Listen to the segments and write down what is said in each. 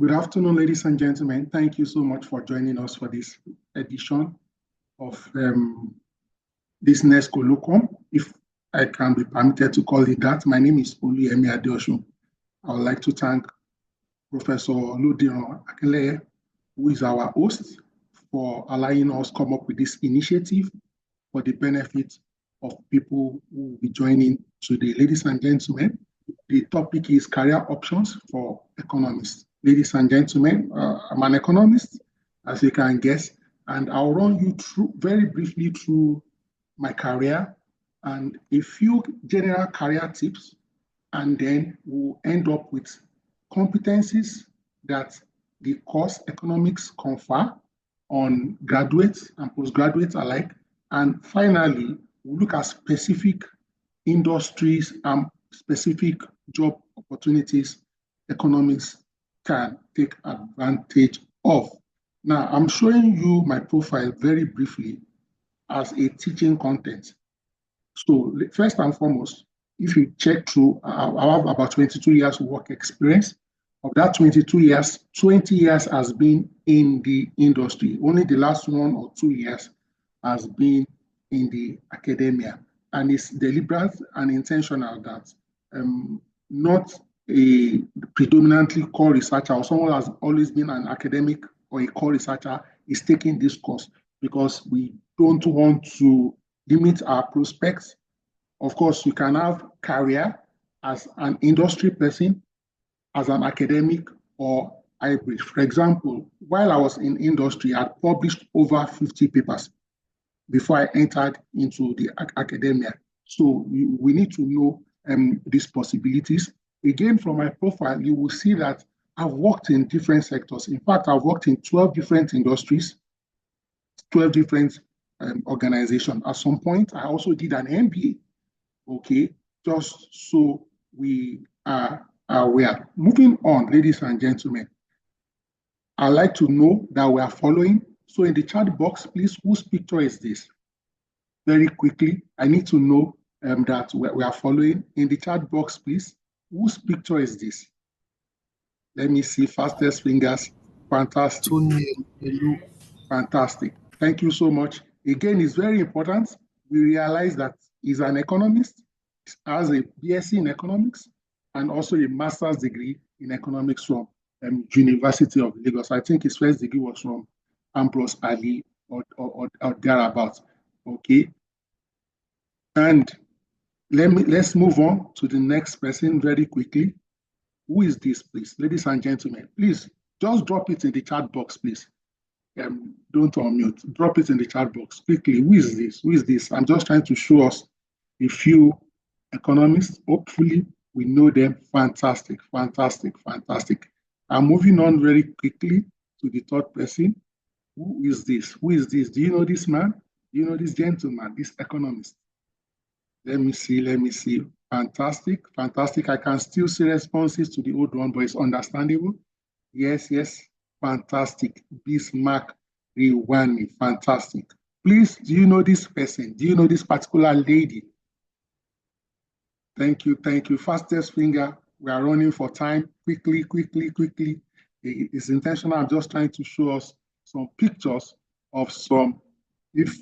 Good afternoon, ladies and gentlemen. Thank you so much for joining us for this edition of this next colloquium, if I can be permitted to call it that. My name is Oluyemi Adeosun. I would like to thank Professor Oludiran Akinleye, who is our host, for allowing us come up with this initiative for the benefit of people who will be joining today. Ladies and gentlemen, the topic is career options for economists. Ladies and gentlemen, I'm an economist, as you can guess, and I'll run you through very briefly through my career and a few general career tips, and then we'll end up with competencies that the course economics confer on graduates and postgraduates alike. And finally, we'll look at specific industries and specific job opportunities economists can take advantage of. Now, I'm showing you my profile very briefly as a teaching content. So first and foremost, if you check through, I have about 22 years work experience. Of that 22 years, 20 years has been in the industry. Only the last 1 or 2 years has been in the academia. And it's deliberate and intentional that not a predominantly core researcher or someone who has always been an academic or a core researcher is taking this course, because we don't want to limit our prospects. Of course, you can have career as an industry person, as an academic, or hybrid. For example, while I was in industry, I published over 50 papers before I entered into the academia. So we need to know these possibilities. Again, from my profile, you will see that I've worked in different sectors. In fact, I've worked in 12 different industries, 12 different organizations. At some point, I also did an MBA, okay, just so we are aware. Moving on, ladies and gentlemen, I'd like to know that we are following. So in the chat box, please, whose picture is this? Very quickly, I need to know that we are following. In the chat box, please, whose picture is this? Let me see, fastest fingers. Fantastic. Fantastic. Thank you so much. Again, it's very important. We realize that he's an economist, has a BSc in economics, and also a master's degree in economics from University of Lagos. I think his first degree was from Ambrose Ali or thereabouts. Okay. And let's move on to the next person very quickly. Who is this, please? Ladies and gentlemen, please just drop it in the chat box, please. Don't unmute. Drop it in the chat box quickly. Who is this? Who is this? I'm just trying to show us a few economists. Hopefully, we know them. Fantastic, fantastic, fantastic. I'm moving on very quickly to the third person. Who is this? Who is this? Do you know this man? Do you know this gentleman, this economist? Let me see, let me see. Fantastic, fantastic. I can still see responses to the old one, but it's understandable. Yes, yes, fantastic. Bismarck Rewani, fantastic. Please, do you know this person? Do you know this particular lady? Thank you, thank you. Fastest finger. We are running for time. Quickly, quickly, quickly. It's intentional. I'm just trying to show us some pictures of some, if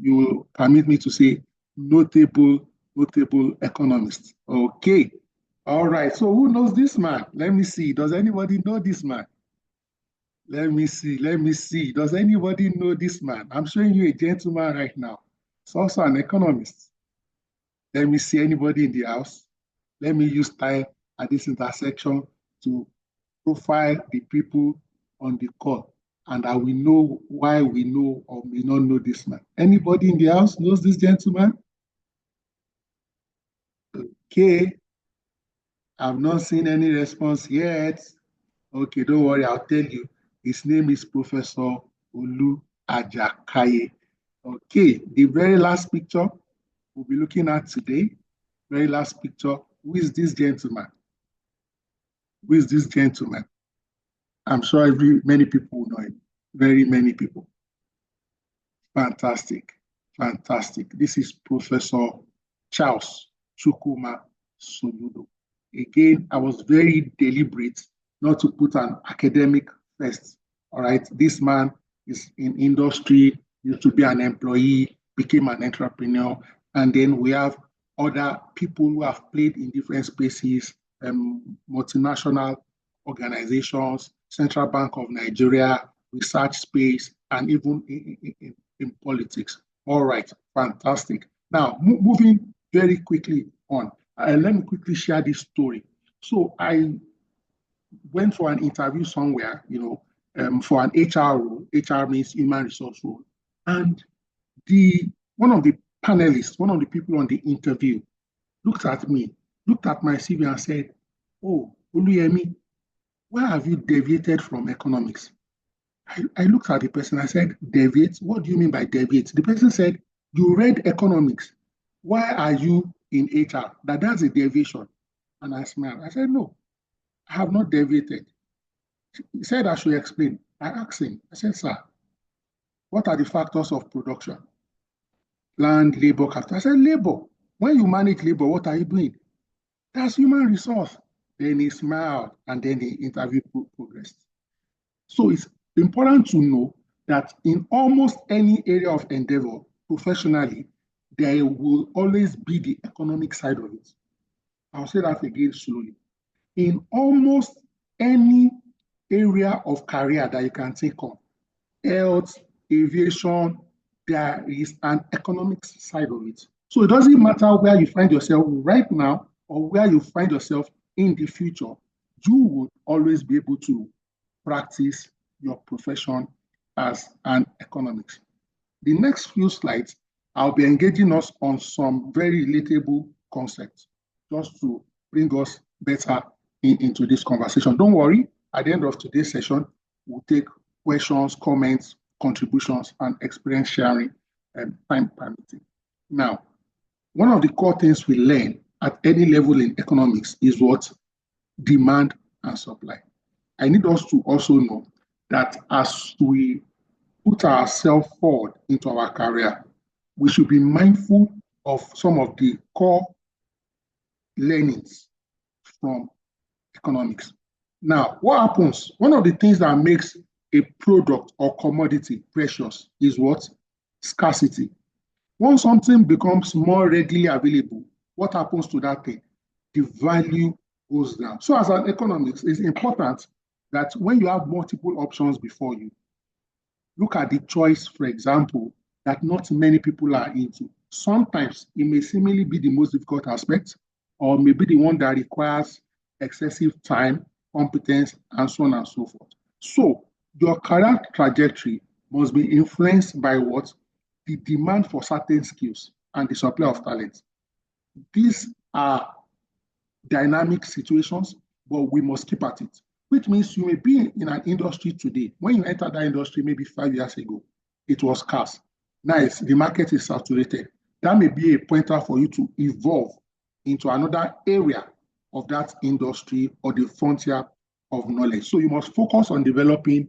you will permit me to say, notable economists. Okay. All right. So who knows this man? Let me see. Does anybody know this man? Let me see. Let me see. Does anybody know this man? I'm showing you a gentleman right now. He's also an economist. Let me see anybody in the house. Let me use time at this intersection to profile the people on the call, and I will know why we know or may not know this man. Anybody in the house knows this gentleman? Okay. I've not seen any response yet. Okay, don't worry, I'll tell you. His name is Professor Olu Ajakaye. Okay, the very last picture we'll be looking at today, very last picture. Who is this gentleman? Who is this gentleman? I'm sure many people know him. Very many people. Fantastic, fantastic. This is Professor Charles Chukwuma Soludo. Again, I was very deliberate not to put an academic first. All right, this man is in industry, used to be an employee, became an entrepreneur, and then we have other people who have played in different spaces, multinational organizations, Central Bank of Nigeria, research space, and even in politics. All right, fantastic. Now, moving very quickly on, let me quickly share this story. So I went for an interview somewhere, for an HR role. HR means human resource role. And one of the panelists, one of the people on the interview, looked at me, looked at my CV and said, "Oh, Oluyemi, why have you deviated from economics?" I looked at the person, I said, "Deviate? What do you mean by deviate?" The person said, "You read economics. Why are you in HR? That's a deviation." And I smiled. I said, "No, I have not deviated." He said I should explain. I asked him, I said, "Sir, what are the factors of production? Land, labor, capital." I said, "Labor. When you manage labor, what are you doing? That's human resource." Then he smiled and then the interview progressed. So it's important to know that in almost any area of endeavor professionally, there will always be the economic side of it. I'll say that again slowly. In almost any area of career that you can think of, health, aviation, there is an economic side of it. So it doesn't matter where you find yourself right now or where you find yourself in the future, you would always be able to practice your profession as an economist. The next few slides, I'll be engaging us on some very relatable concepts just to bring us better into this conversation. Don't worry, at the end of today's session, we'll take questions, comments, contributions, and experience sharing and time permitting. Now, one of the core things we learn at any level in economics is what? Demand and supply. I need us to also know that as we put ourselves forward into our career, we should be mindful of some of the core learnings from economics. Now, what happens? One of the things that makes a product or commodity precious is what? Scarcity. Once something becomes more readily available, what happens to that thing? The value goes down. So as an economist, it's important that when you have multiple options before you, look at the choice, for example, that not many people are into. Sometimes it may seemingly be the most difficult aspect, or maybe the one that requires excessive time, competence, and so on and so forth. So your career trajectory must be influenced by what? The demand for certain skills and the supply of talent. These are dynamic situations, but we must keep at it, which means you may be in an industry today. When you entered that industry maybe 5 years ago, it was scarce. Now the market is saturated. That may be a pointer for you to evolve into another area of that industry or the frontier of knowledge. So you must focus on developing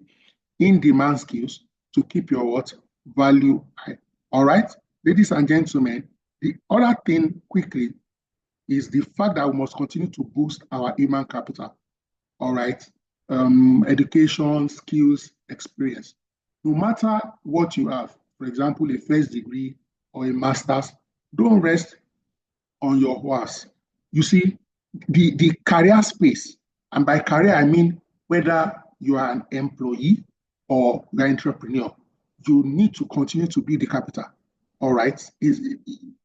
in-demand skills to keep your what? Value high. All right, ladies and gentlemen, the other thing quickly is the fact that we must continue to boost our human capital. All right, education, skills, experience. No matter what you have, for example, a first degree or a master's, don't rest on your horse. You see, the career space, and by career, I mean whether you are an employee or you're an entrepreneur, you need to continue to be the capital. All right.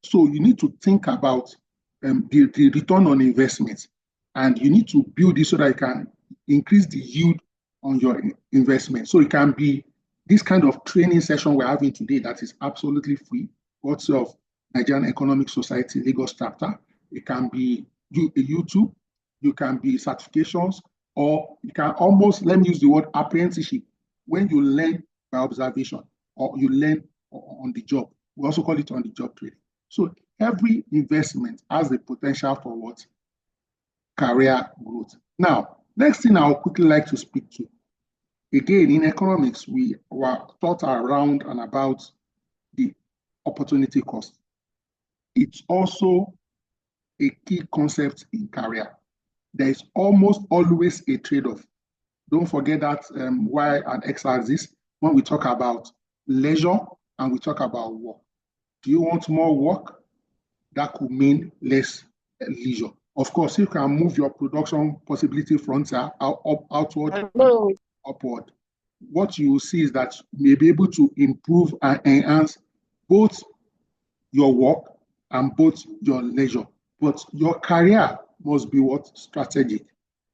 So you need to think about the return on investment, and you need to build this so that you can increase the yield on your investment. So it can be this kind of training session we're having today that is absolutely free. What's of Nigerian Economic Society Lagos chapter? It can be YouTube, you can be certifications, or you can almost, let me use the word apprenticeship, when you learn by observation or you learn on the job. We also call it on the job training. So every investment has the potential for what? Career growth. Now, next thing I would quickly like to speak to. Again, in economics, we were taught around and about the opportunity cost. It's also a key concept in career. There is almost always a trade-off Don't forget that Y and X axis when we talk about leisure and we talk about work. Do you want more work? That could mean less leisure. Of course, you can move your production possibility frontier outward, upward. What you will see is that you may be able to improve and enhance both your work and both your leisure. But your career must be what? Strategic.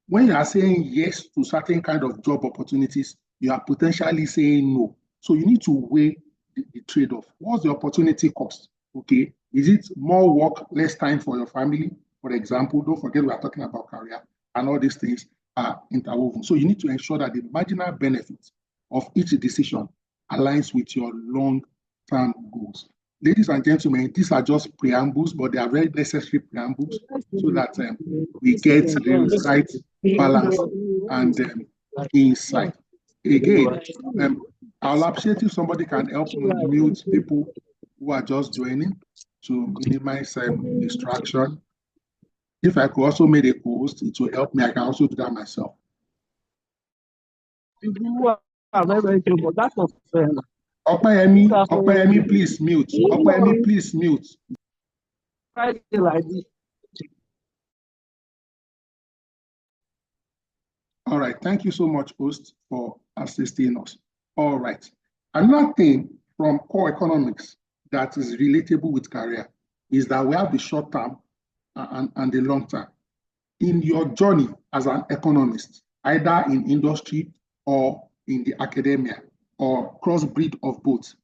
When you are saying yes to certain kind of job opportunities, you are potentially saying no. So you need to weigh the trade-off. What's the opportunity cost? Okay, is it more work, less time for your family? For example, don't forget we are talking about career, and all these things are interwoven. So you need to ensure that the marginal benefits of each decision aligns with your long-term goals. Ladies and gentlemen, these are just preambles, but they are very necessary preambles so that we get the right balance and insight. Again, I'll appreciate if somebody can help mute people who are just joining to minimize distraction. If I could also make a post, it will help me. I can also do that myself. Opeyemi, please mute. Opeyemi, please mute. All right, thank you so much, host, for assisting us. All right, another thing from core economics that is relatable with career is that we have the short term and the long term. In your journey as an economist, either in industry or in the academia or crossbreed of both,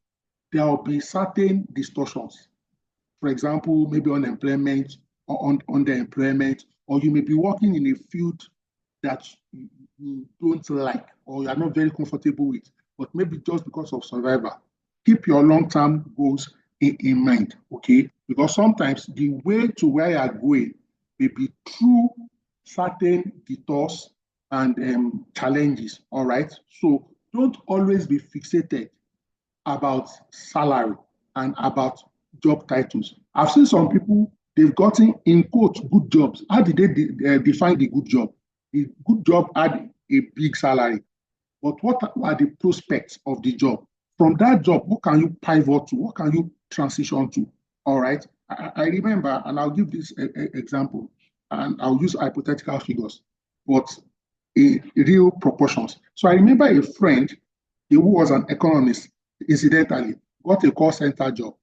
there will be certain distortions. For example, maybe unemployment or underemployment, or you may be working in a field that you don't like or you are not very comfortable with, but maybe just because of survival. Keep your long-term goals in mind, okay? Because sometimes the way to where you are going may be through certain detours and challenges, all right? So don't always be fixated about salary and about job titles. I've seen some people, they've gotten, in quotes, good jobs. How did they define the good job? The good job had a big salary, but what are the prospects of the job? From that job, what can you pivot to? What can you transition to? All right. I remember, and I'll give this example, and I'll use hypothetical figures, but in real proportions. So I remember a friend who was an economist, incidentally, got a call center job,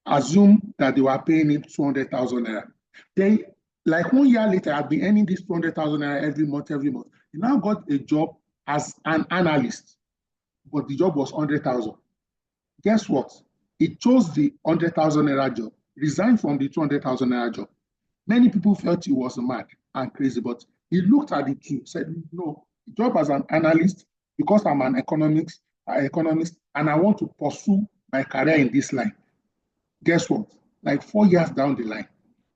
assumed that they were paying him 200,000 naira. Then, like 1 year later, I've been earning this 200,000 naira every month. He now got a job as an analyst, but the job was 100,000. Guess what? He chose the 100,000 naira job, resigned from the 200,000 naira job. Many people felt he was mad and crazy, but he looked at the two, said, no, job as an analyst, because I'm an economist, and I want to pursue my career in this line. Guess what? Like 4 years down the line,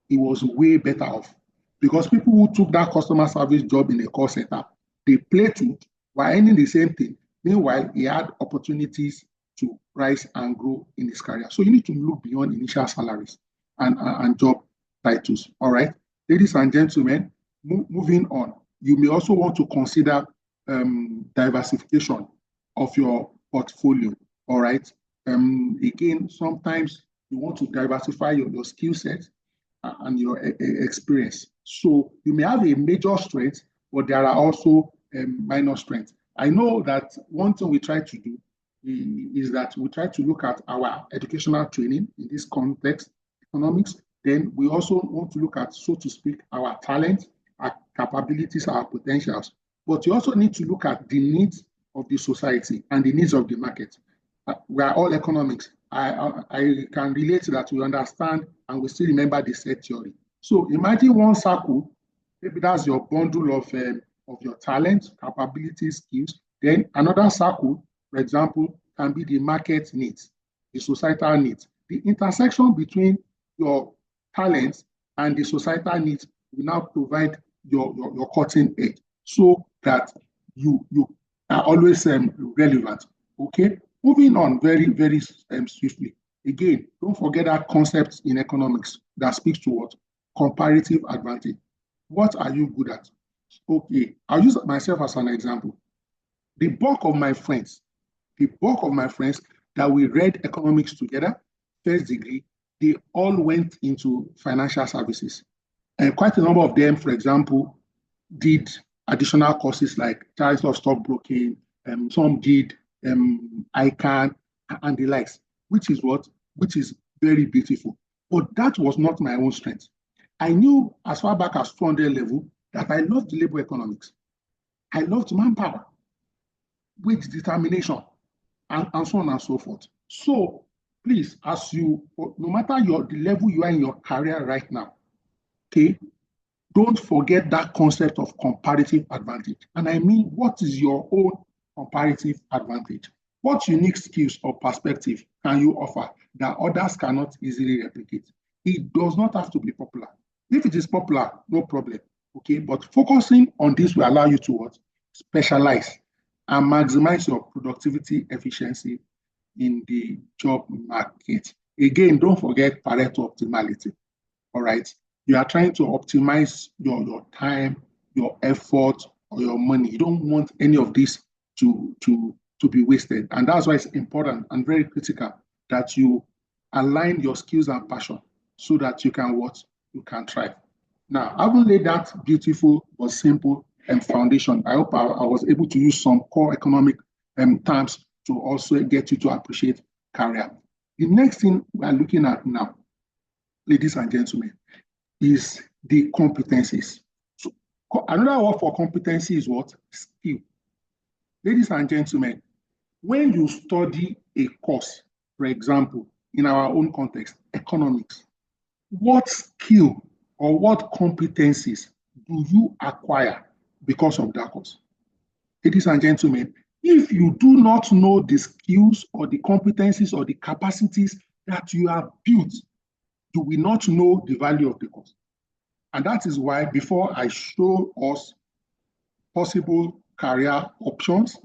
he was way better off because people who took that customer service job in a call center, they plateaued while earning the same thing. Meanwhile, he had opportunities to rise and grow in his career. So you need to look beyond initial salaries and job titles. All right, ladies and gentlemen, moving on. You may also want to consider diversification of your portfolio. All right. Again, sometimes you want to diversify your skill set and your experience. So you may have a major strength, but there are also minor strengths. I know that one thing we try to do is that we try to look at our educational training in this context, economics. Then we also want to look at, so to speak, our talent, our capabilities, our potentials. But you also need to look at the needs of the society and the needs of the market. We are all economics. I can relate to that. We understand and we still remember the set theory. So imagine one circle, maybe that's your bundle of your talent, capabilities, skills. Then another circle, for example, can be the market needs, the societal needs. The intersection between your talents and the societal needs will now provide your cutting edge so that you are always relevant. Okay, moving on very swiftly. Again, don't forget that concept in economics that speaks to what? Comparative advantage. What are you good at? Okay, I'll use myself as an example. The bulk of my friends, the bulk of my friends that we read economics together, first degree, they all went into financial services. And quite a number of them, for example, did additional courses like charity of stockbroking, some did ICANN and the likes, which is what? Which is very beautiful. But that was not my own strength. I knew as far back as 200 level that I loved labor economics. I loved manpower, wage determination, and so on and so forth. So please, as you, no matter the level you are in your career right now, okay, don't forget that concept of comparative advantage. And I mean, what is your own comparative advantage? What unique skills or perspective can you offer that others cannot easily replicate? It does not have to be popular. If it is popular, no problem. Okay, but focusing on this will allow you to what? Specialize and maximize your productivity efficiency in the job market. Again, don't forget Pareto optimality. All right. You are trying to optimize your time, your effort, or your money. You don't want any of this to be wasted. And that's why it's important and very critical that you align your skills and passion so that you can what? You can thrive. Now, having laid that beautiful but simple foundation, I hope I was able to use some core economic terms to also get you to appreciate career. The next thing we are looking at now, ladies and gentlemen, is the competencies. So another word for competency is what? Skill. Ladies and gentlemen, when you study a course, for example, in our own context, economics, what skill or what competencies do you acquire because of that course? Ladies and gentlemen, if you do not know the skills or the competencies or the capacities that you have built, you will not know the value of the course. And that is why before I show us possible career options,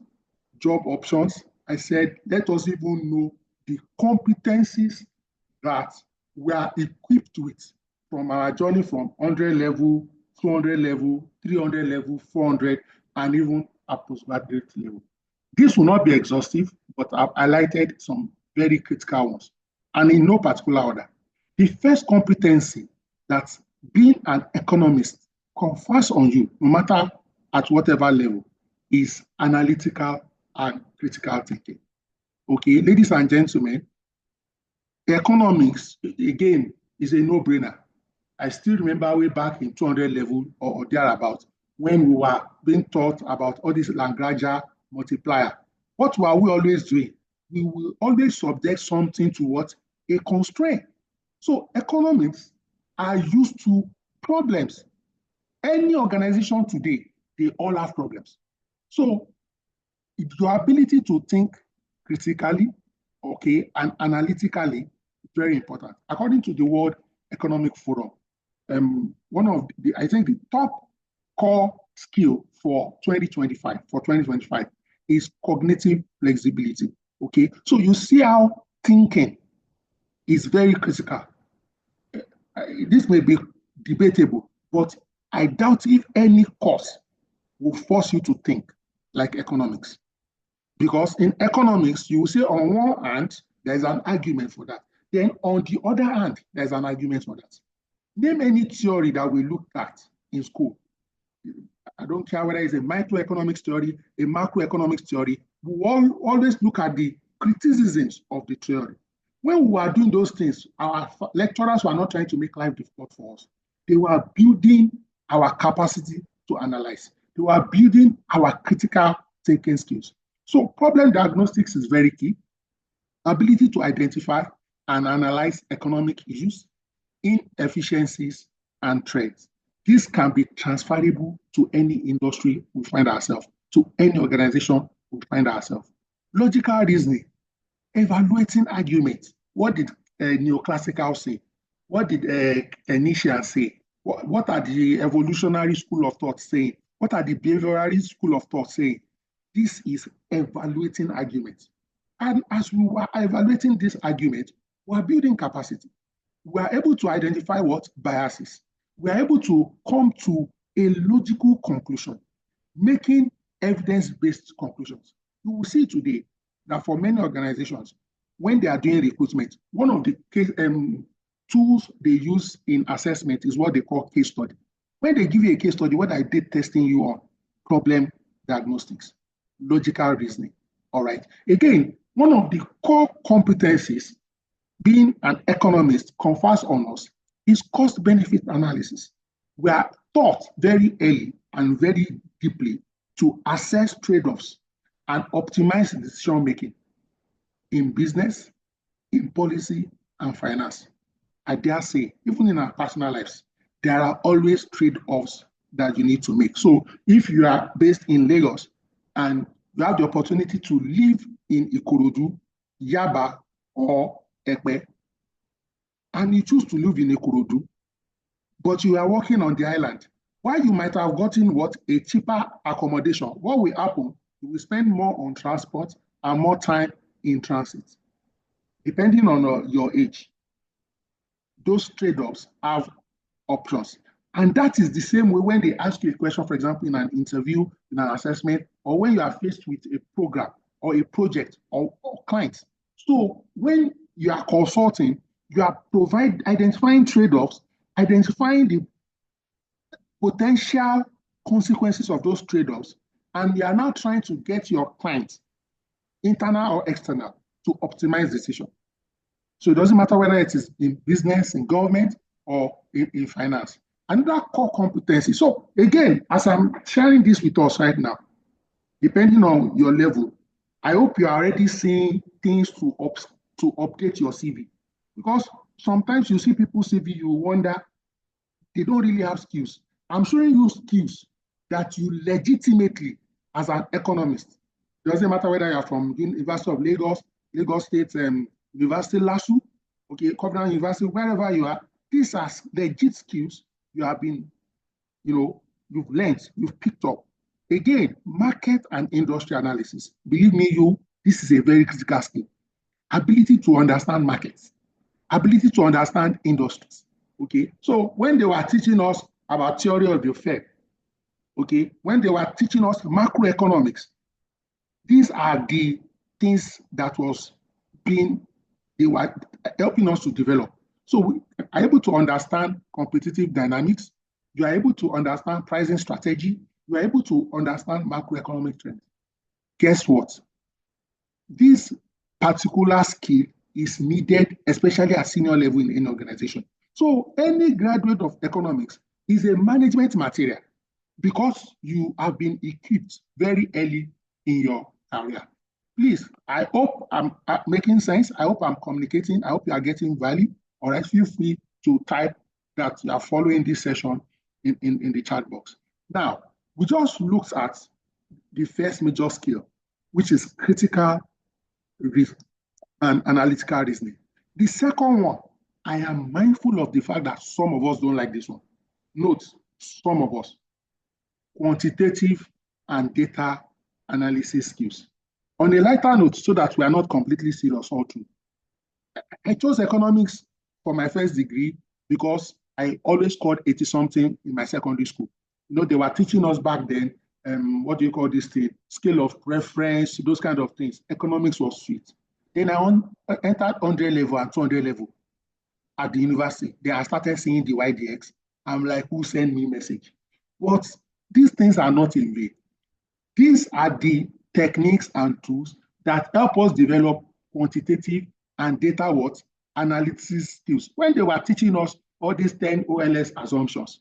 job options, I said, let us even know the competencies that we are equipped with from our journey from 100 level, 200 level, 300 level, 400, and even a postgraduate level. This will not be exhaustive, but I've highlighted some very critical ones, and in no particular order. The first competency that being an economist confers on you, no matter at whatever level, is analytical and critical thinking. Okay, ladies and gentlemen, economics, again, is a no-brainer. I still remember way back in 200 level or thereabout, when we were being taught about all this Lagrange multiplier. What were we always doing? We will always subject something to what? A constraint. So economics are used to problems. Any organization today, they all have problems. So your ability to think critically, okay, and analytically is very important. According to the World Economic Forum, one of the, I think the top core skill for 2025 is cognitive flexibility. Okay, so you see how thinking is very critical. This may be debatable, but I doubt if any course will force you to think like economics. Because in economics, you will say on one hand, there's an argument for that. Then on the other hand, there's an argument for that. Name any theory that we looked at in school. I don't care whether it's a microeconomics theory, a macroeconomics theory. We always look at the criticisms of the theory. When we were doing those things, our lecturers were not trying to make life difficult for us. They were building our capacity to analyze. They were building our critical thinking skills. So problem diagnostics is very key. Ability to identify and analyze economic issues, inefficiencies, and trends. This can be transferable to any industry we find ourselves, to any organization we find ourselves. Logical reasoning, evaluating arguments. What did neoclassical say? What did Nietzsche say? What are the evolutionary school of thought saying? What are the behavioralist school of thought saying? This is evaluating arguments. And as we were evaluating this argument, we are building capacity. We are able to identify what? Biases. We are able to come to a logical conclusion, making evidence-based conclusions. You will see today that for many organizations, when they are doing recruitment, one of the tools they use in assessment is what they call case study. When they give you a case study, what are they testing you on? Problem diagnostics, logical reasoning. All right. Again, one of the core competencies being an economist confers on us is cost-benefit analysis. We are taught very early and very deeply to assess trade-offs and optimize decision-making in business, in policy, and finance. I dare say, even in our personal lives, there are always trade-offs that you need to make. So if you are based in Lagos and you have the opportunity to live in Ikorodu, Yaba, or Ekpe, and you choose to live in Ikorodu, but you are working on the island, while you might have gotten a cheaper accommodation, what will happen? You will spend more on transport and more time in transit, depending on your age. Those trade-offs have options. And that is the same way when they ask you a question, for example, in an interview, in an assessment, or when you are faced with a program or a project or clients. So when you are consulting, you are identifying trade-offs, identifying the potential consequences of those trade-offs, and you are now trying to get your clients, internal or external, to optimize decision. So it doesn't matter whether it is in business, in government, or in finance. Another core competency. So again, as I'm sharing this with us right now, depending on your level, I hope you're already seeing things to update your CV. Because sometimes you see people's CV, you wonder, they don't really have skills. I'm showing you skills that you legitimately, as an economist, it doesn't matter whether you're from University of Lagos, Lagos State University, LASU, okay, Covenant University, wherever you are, these are legit skills you have been, you've learned, you've picked up. Again, market and industry analysis. Believe me, this is a very critical skill. Ability to understand markets, ability to understand industries. Okay, so when they were teaching us about theory of the Fed, okay, when they were teaching us macroeconomics, these are the things that they were helping us to develop. So we are able to understand competitive dynamics. You are able to understand pricing strategy. You are able to understand macroeconomic trends. Guess what? This particular skill is needed, especially at senior level in any organization. So any graduate of economics is a management material because you have been equipped very early in your career. Please, I hope I'm making sense. I hope I'm communicating. I hope you are getting value. All right, feel free to type that you are following this session in the chat box. Now, we just looked at the first major skill, which is critical and analytical reasoning. The second one, I am mindful of the fact that some of us don't like this one. Note, some of us, quantitative and data analysis skills. On a lighter note, so that we are not completely serious all through, I chose economics for my first degree because I always scored 80-something in my secondary school. They were teaching us back then, what do you call this thing? Scale of preference, those kind of things. Economics was sweet. Then I entered 100 level and 200 level at the university. Then I started seeing the YDX. I'm like, who sent me message? But these things are not in vain. These are the techniques and tools that help us develop quantitative and data analysis skills. When they were teaching us all these 10 OLS assumptions,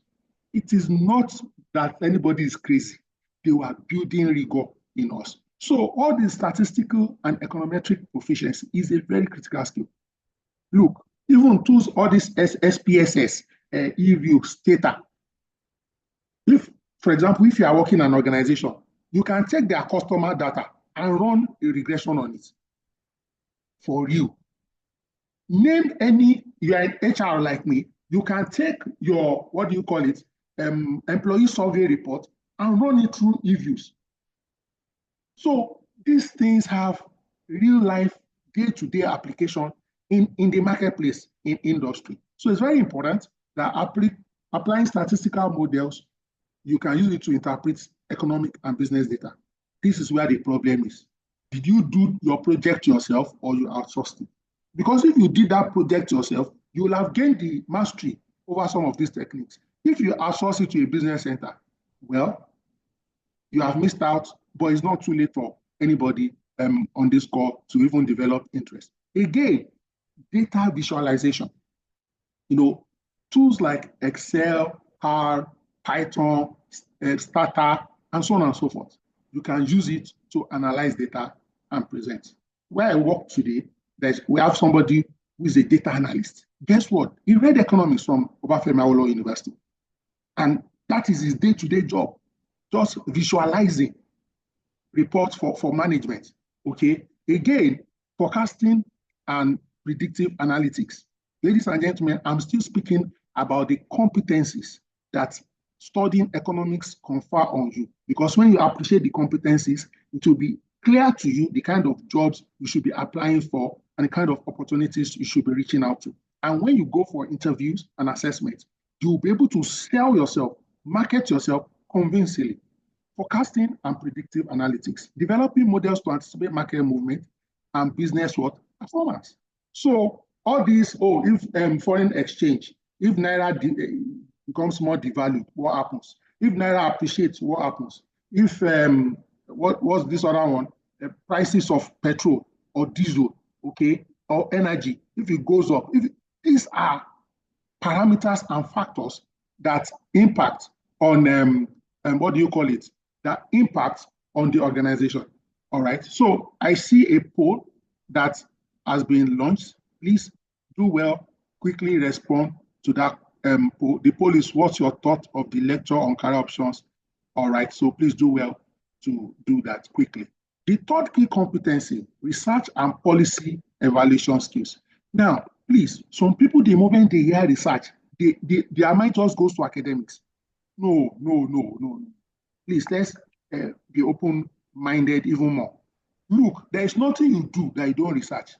it is not that anybody is crazy. They were building rigor in us. So all the statistical and econometric proficiency is a very critical skill. Look, even tools, all this SPSS, EView, Stata. If, for example, if you are working in an organization, you can take their customer data and run a regression on it for you. Name any, you are an HR like me, you can take your, what do you call it, employee survey report and run it through EViews. So these things have real life, day-to-day application in the marketplace, in industry. So it's very important that applying statistical models, you can use it to interpret economic and business data. this is where the problem is. Did you do your project yourself or you outsourced it? Because if you did that project yourself, you will have gained the mastery over some of these techniques. If you outsource it to a business center, well, you have missed out, but it's not too late for anybody on this call to even develop interest. Again, data visualization. Tools like Excel, R, Python, Stata, and so on and so forth. You can use it to analyze data and present. Where I work today, we have somebody who is a data analyst. Guess what? He read economics from Obafemi Awolowo University. And that is his day-to-day job, just visualizing reports for management. Okay. Again, forecasting and predictive analytics. Ladies and gentlemen, I'm still speaking about the competencies that studying economics confer on you. Because when you appreciate the competencies, it will be clear to you the kind of jobs you should be applying for and the kind of opportunities you should be reaching out to. And when you go for interviews and assessments, you'll be able to sell yourself, market yourself convincingly. Forecasting and predictive analytics, developing models to anticipate market movement and business performance. So all these, if foreign exchange, if Naira becomes more devalued, what happens? If Naira appreciates, what happens? If, what's this other one? The prices of petrol or diesel, okay, or energy, if it goes up, these are parameters and factors that impact on, that impact on the organization. All right. So I see a poll that has been launched. Please do well, quickly respond to that poll. The poll is, what's your thought of the lecture on career options? All right. So please do well to do that quickly. The third key competency, research and policy evaluation skills. Now, please, some people, the moment they hear research, their mind just goes to academics. No. Please, let's be open-minded even more. Look, there is nothing you do that you don't research.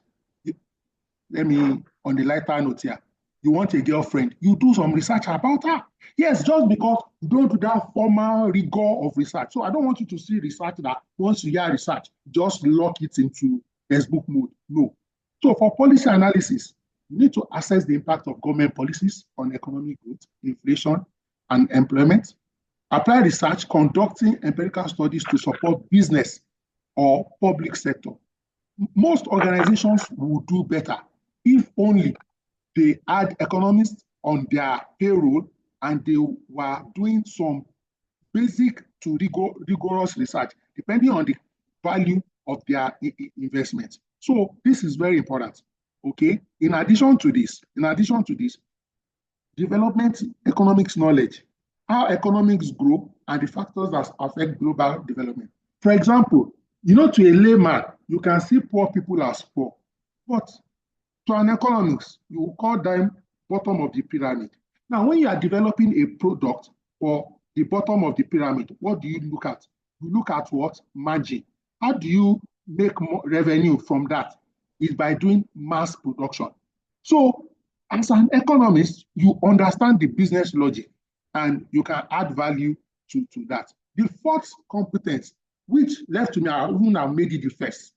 Let me, on the lighter note here, you want a girlfriend, you do some research about her. Yes, just because you don't do that formal rigor of research. So I don't want you to see research that once you hear research, just lock it into textbook mode. No. So for policy analysis, you need to assess the impact of government policies on economic growth, inflation, and employment. Apply research, conducting empirical studies to support business or public sector. Most organizations will do better if only they had economists on their payroll and they were doing some basic to rigorous research, depending on the value of their investment. So this is very important. Okay. In addition to this, development economics knowledge, how economics grow and the factors that affect global development. For example, to a layman, you can see poor people as poor, but to an economist, you will call them bottom of the pyramid. Now, when you are developing a product for the bottom of the pyramid, what do you look at? You look at what? Margin. How do you make more revenue from that? Is by doing mass production. So, as an economist, you understand the business logic and you can add value to that. The fourth competence, which left to me, I wouldn't have made it the first,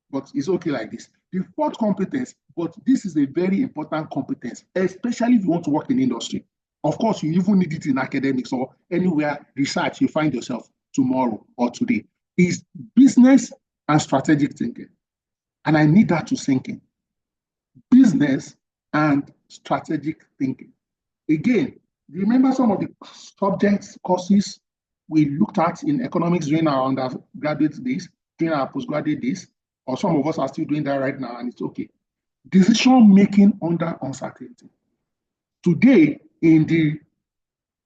but it's okay like this. The fourth competence, but this is a very important competence, especially if you want to work in industry. Of course, you even need it in academics or anywhere research you find yourself tomorrow or today, is business and strategic thinking. And I need that to sink in. Business and strategic thinking. Again, remember some of the subjects, courses we looked at in economics during our undergraduate days, during our postgraduate days, or some of us are still doing that right now, and it's okay. Decision making under uncertainty. Today, in the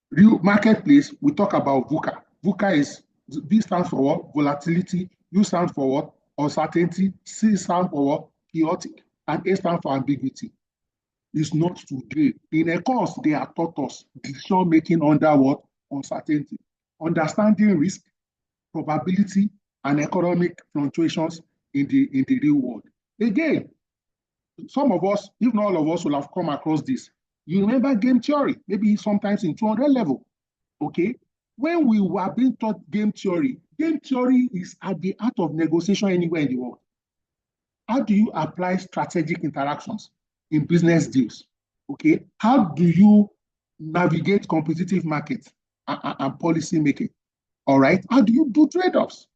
real marketplace, we talk about VUCA. VUCA is, V stands for what? Volatility. U stands for what? Uncertainty. C stands for what? Chaotic. And A stands for ambiguity. It's not today. In a course, they are taught us decision making under what? Uncertainty. Understanding risk, probability, and economic fluctuations in the real world. Again, some of us, if not all of us, will have come across this. You remember game theory, maybe sometimes in 200 level, okay? When we were being taught game theory is at the heart of negotiation anywhere in the world. How do you apply strategic interactions in business deals? Okay, how do you navigate competitive markets and policy making? All right, how do you do trade-offs?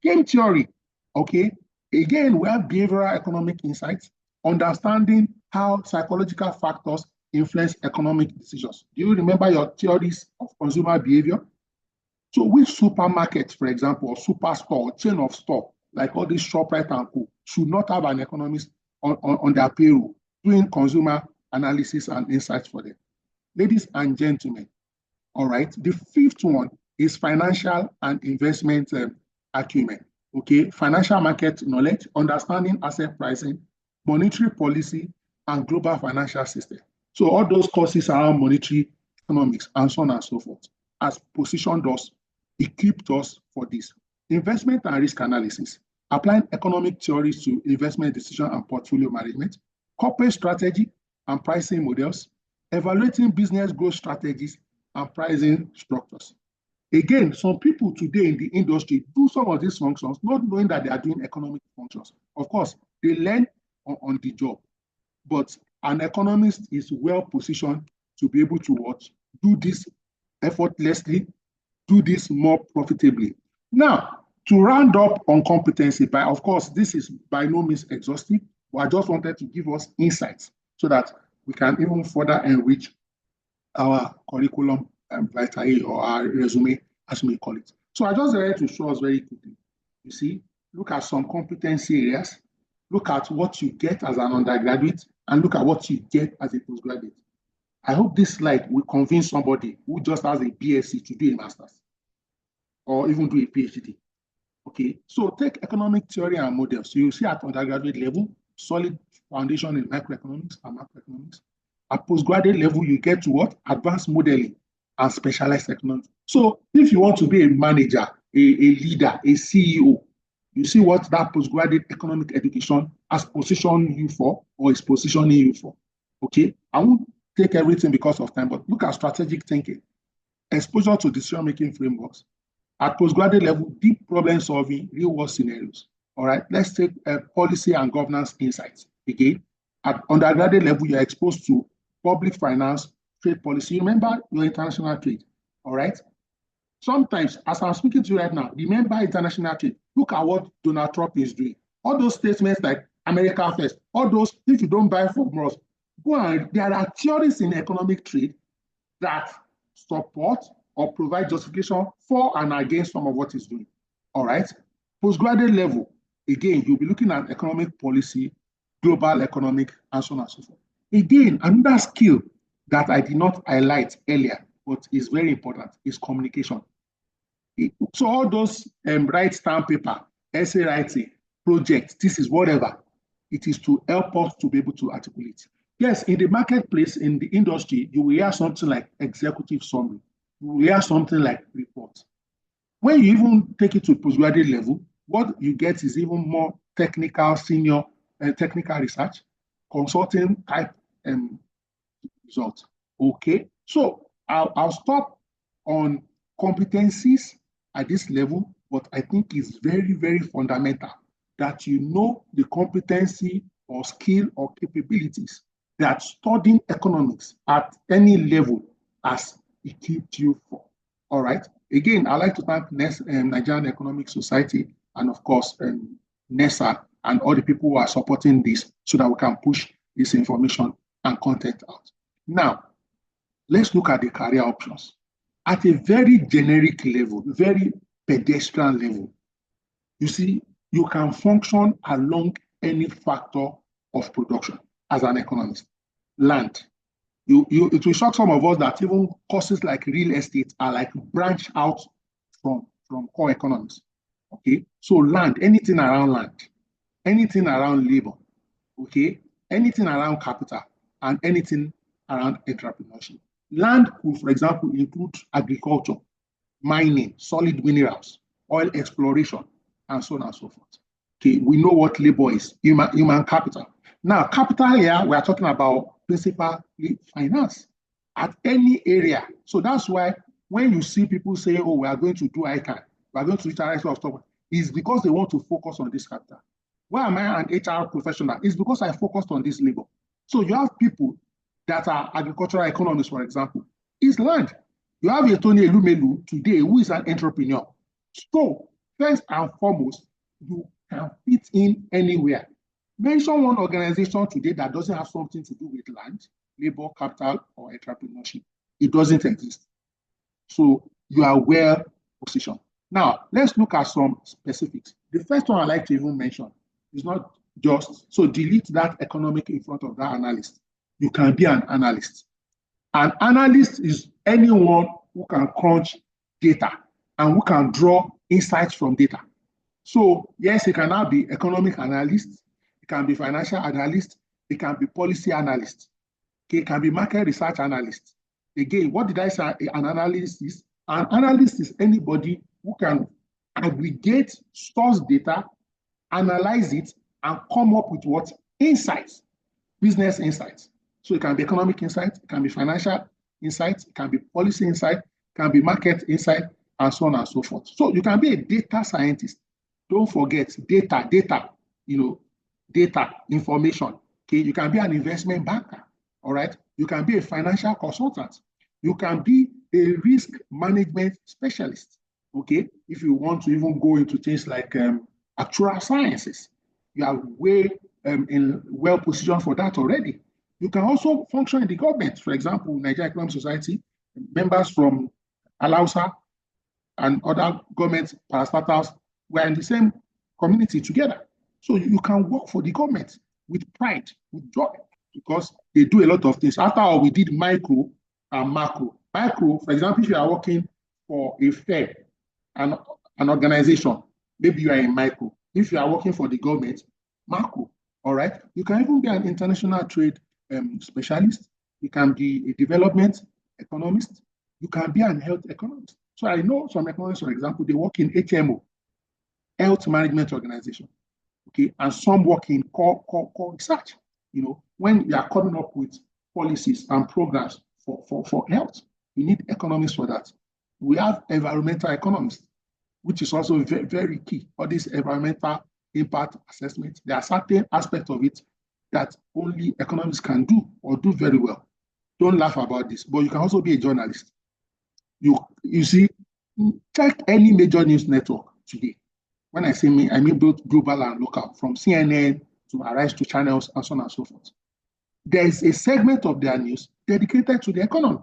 Game theory. Okay, again, we have behavioral economic insights, understanding how psychological factors influence economic decisions. Do you remember your theories of consumer behavior? So which supermarket, for example, or superstore, chain of store, like all these ShopRite and Co, should not have an economist on their payroll doing consumer analysis and insights for them? Ladies and gentlemen, all right, the fifth one is financial and investment acumen. Okay, financial market knowledge, understanding asset pricing, monetary policy, and global financial system. So all those courses around monetary economics and so on and so forth has positioned us, equipped us for this. Investment and risk analysis, applying economic theories to investment decision and portfolio management, corporate strategy and pricing models, evaluating business growth strategies and pricing structures. Again, some people today in the industry do some of these functions not knowing that they are doing economic functions. Of course, they learn on the job, but an economist is well positioned to be able to what? Do this effortlessly, do this more profitably. Now, to round up on competency, by of course, this is by no means exhaustive, but I just wanted to give us insights so that we can even further enrich our curriculum vitae or our resume, as we call it. So I just wanted to show us very quickly. You see, look at some competency areas, look at what you get as an undergraduate, and look at what you get as a postgraduate. I hope this slide will convince somebody who just has a BSc to do a master's or even do a PhD. Okay, so take economic theory and models. So you see at undergraduate level, solid foundation in microeconomics and macroeconomics. At postgraduate level, you get to what? Advanced modeling and specialized economics. So if you want to be a manager, a leader, a CEO, you see what that postgraduate economic education has positioned you for or is positioning you for. Okay, I won't take everything because of time, but look at strategic thinking, exposure to decision-making frameworks. At postgraduate level, deep problem solving, real world scenarios. All right, let's take policy and governance insights. Again, at undergraduate level, you're exposed to public finance, trade policy. Remember your international trade. All right. Sometimes, as I'm speaking to you right now, remember international trade. Look at what Donald Trump is doing. All those statements like America first, all those, if you don't buy from us, go on. There are theories in economic trade that support or provide justification for and against some of what he's doing. All right. Postgraduate level, again, you'll be looking at economic policy, global economic, and so on and so forth. Again, another skill that I did not highlight earlier, but is very important, is communication. So all those write stamp paper, essay writing, project, this is whatever, it is to help us to be able to articulate. Yes, in the marketplace, in the industry, you will hear something like executive summary. You will hear something like report. When you even take it to postgraduate level, what you get is even more technical, senior technical research, consulting type results. Okay, so I'll stop on competencies at this level, but I think it's very, very fundamental that you know the competency or skill or capabilities that studying economics at any level has equipped you for. All right. Again, I'd like to thank Nigerian Economic Society and, of course, NESA and all the people who are supporting this so that we can push this information and content out. Now, let's look at the career options. At a very generic level, very pedestrian level, you see, you can function along any factor of production as an economist. Land. It will shock some of us that even courses like real estate are like branch out from core economics. Okay, so land, anything around land, anything around labor, okay, anything around capital, and anything around entrepreneurship. Land could, for example, include agriculture, mining, solid minerals, oil exploration, and so on and so forth. Okay, we know what labor is, human capital. Now, capital here, we are talking about principally finance at any area. So that's why when you see people say, oh, we are going to do ICANN, we are going to reach our of stuff, it's because they want to focus on this factor. Why am I an HR professional? It's because I focused on this labor. So you have people that are agricultural economists, for example. It's land. You have a Tony Elumelu today who is an entrepreneur. So first and foremost, you can fit in anywhere. Mention one organization today that doesn't have something to do with land, labor, capital, or entrepreneurship. It doesn't exist. So you are well positioned. Now, let's look at some specifics. The first one I like to even mention is not just, so delete that economic in front of that analyst. You can be an analyst. An analyst is anyone who can crunch data and who can draw insights from data. So yes, it can now be economic analyst, it can be financial analyst, it can be policy analyst, okay, it can be market research analyst. Again, what did I say an analyst is? An analyst is anybody who can aggregate, source data, analyze it, and come up with what? Insights, business insights. So it can be economic insight, it can be financial insight, it can be policy insight, it can be market insight, and so on and so forth. So you can be a data scientist. Don't forget data, data, information. Okay, you can be an investment banker. All right, you can be a financial consultant. You can be a risk management specialist. Okay, if you want to even go into things like actuarial sciences, you are way well positioned for that already. You can also function in the government. For example, Nigeria Economic Society, members from Alausa and other government parastatals were in the same community together. So you can work for the government with pride, with joy, because they do a lot of things. After all, we did micro and macro. Micro, for example, if you are working for a firm, an organization, maybe you are in micro. If you are working for the government, macro, all right? You can even be an international trade specialist. You can be a development economist. You can be an health economist. So I know some economists, for example, they work in HMO, health management organization, okay? And some work in core research. When you are coming up with policies and programs for health, you need economists for that. We have environmental economists, which is also very, very key. All this environmental impact assessment, there are certain aspects of it that only economists can do or do very well. Don't laugh about this, but you can also be a journalist. You see, check any major news network today. When I say me, I mean both global and local, from CNN to Arise to channels and so on and so forth. There is a segment of their news dedicated to the economy.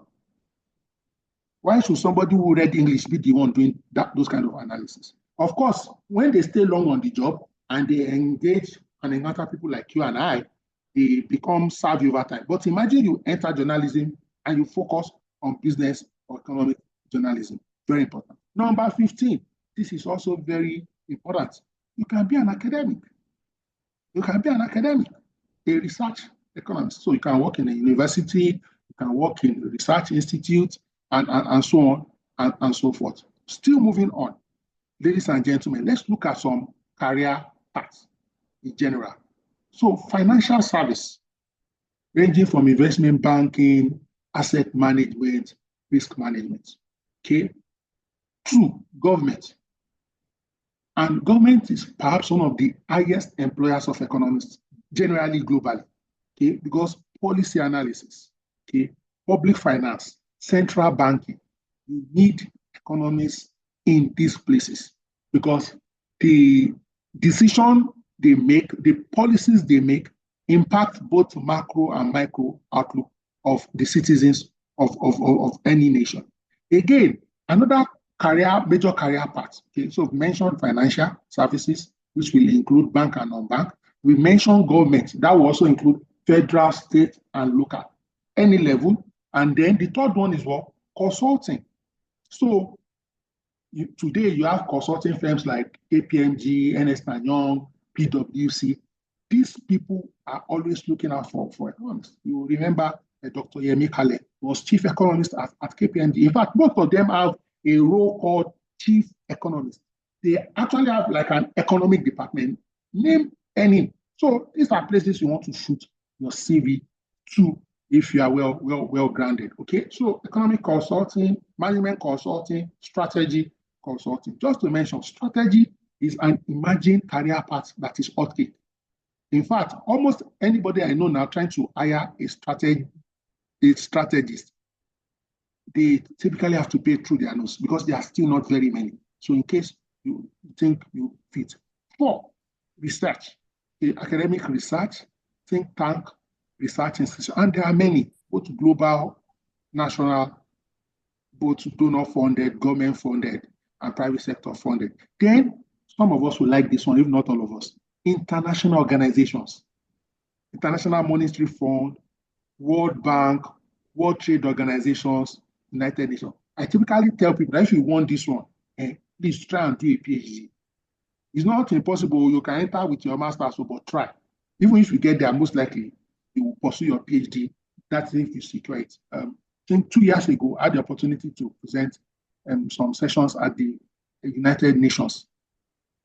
Why should somebody who read English be the one doing those kind of analysis? Of course, when they stay long on the job and they engage and encounter people like you and I, they become savvy over time. But imagine you enter journalism and you focus on business or economic journalism. Very important. Number 15, this is also very important. You can be an academic. You can be an academic, a research economist. So you can work in a university, you can work in a research institute, and so on and so forth. Still moving on, ladies and gentlemen, let's look at some career paths in general. So financial service, ranging from investment banking, asset management, risk management. Okay. 2, government. And government is perhaps one of the highest employers of economists, generally globally. Okay, because policy analysis, okay, public finance, central banking, you need economists in these places because the decision they make, the policies they make, impact both macro and micro outlook of the citizens of any nation. Again, another major career path. Okay, so we mentioned financial services, which will include bank and non-bank. We mentioned government, that will also include federal, state, and local, any level. And then the third one is what? Consulting. So today you have consulting firms like KPMG, Ernst & Young, PwC. These people are always looking out for economists. You remember Dr. Yemi Kale was chief economist at KPMG. In fact, both of them have a role called chief economist. They actually have like an economic department, name any. So these are places you want to shoot your CV to if you are well grounded. Okay, so economic consulting, management consulting, strategy consulting. Just to mention, strategy is an emerging career path that is hotcake. In fact, almost anybody I know now trying to hire a strategist, they typically have to pay through their nose because there are still not very many. So in case you think you fit. 4, research, academic research, think tank, research institution, and there are many, both global, national, both donor funded, government funded, and private sector funded. Then some of us will like this one, if not all of us. International organizations, International Monetary Fund, World Bank, World Trade Organizations, United Nations. I typically tell people that if you want this one, please try and do a PhD. It's not impossible. You can enter with your master's, but try. Even if you get there, most likely you will pursue your PhD. That's if you secure it. I think 2 years ago, I had the opportunity to present some sessions at the United Nations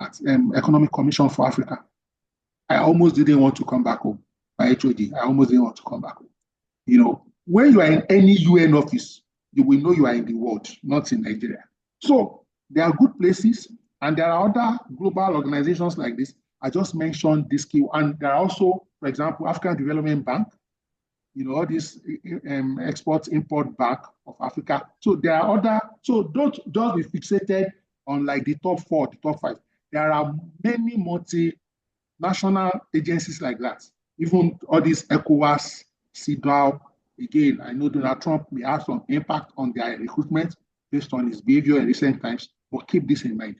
at Economic Commission for Africa. I almost didn't want to come back home. My HOD, I almost didn't want to come back home. You know, when you are in any UN office, you will know you are in the world, not in Nigeria. So there are good places, and there are other global organizations like this. I just mentioned this key, and there are also, for example, African Development Bank, you know, all this Export-Import Bank of Africa. So there are other, so don't just be fixated on like the top 4, the top 5. There are many multinational agencies like that. Even all these ECOWAS, CEDAW, again, I know Donald Trump may have some impact on their recruitment based on his behavior in recent times, but keep this in mind.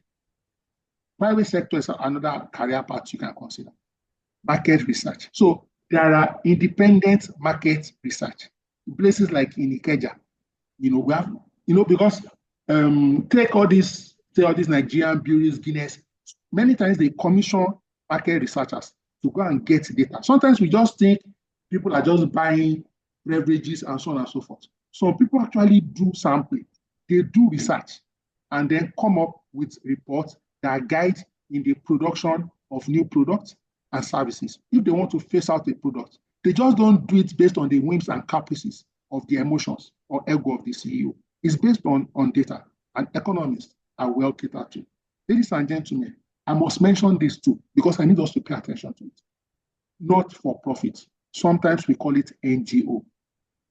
Private sector is another career path you can consider. Market research. So there are independent market research. Places like in Ikeja, you know, we have, you know, because take all these Nigerian bureaus, Guinness, many times they commission market researchers to go and get data. Sometimes we just think people are just buying beverages and so on and so forth. So people actually do sampling. They do research and then come up with reports that guide in the production of new products and services. If they want to phase out a product, they just don't do it based on the whims and caprices of the emotions or ego of the CEO. It's based on data, and economists are well catered to. Ladies and gentlemen, I must mention this too, because I need us to pay attention to it. Not for profit. Sometimes we call it NGO,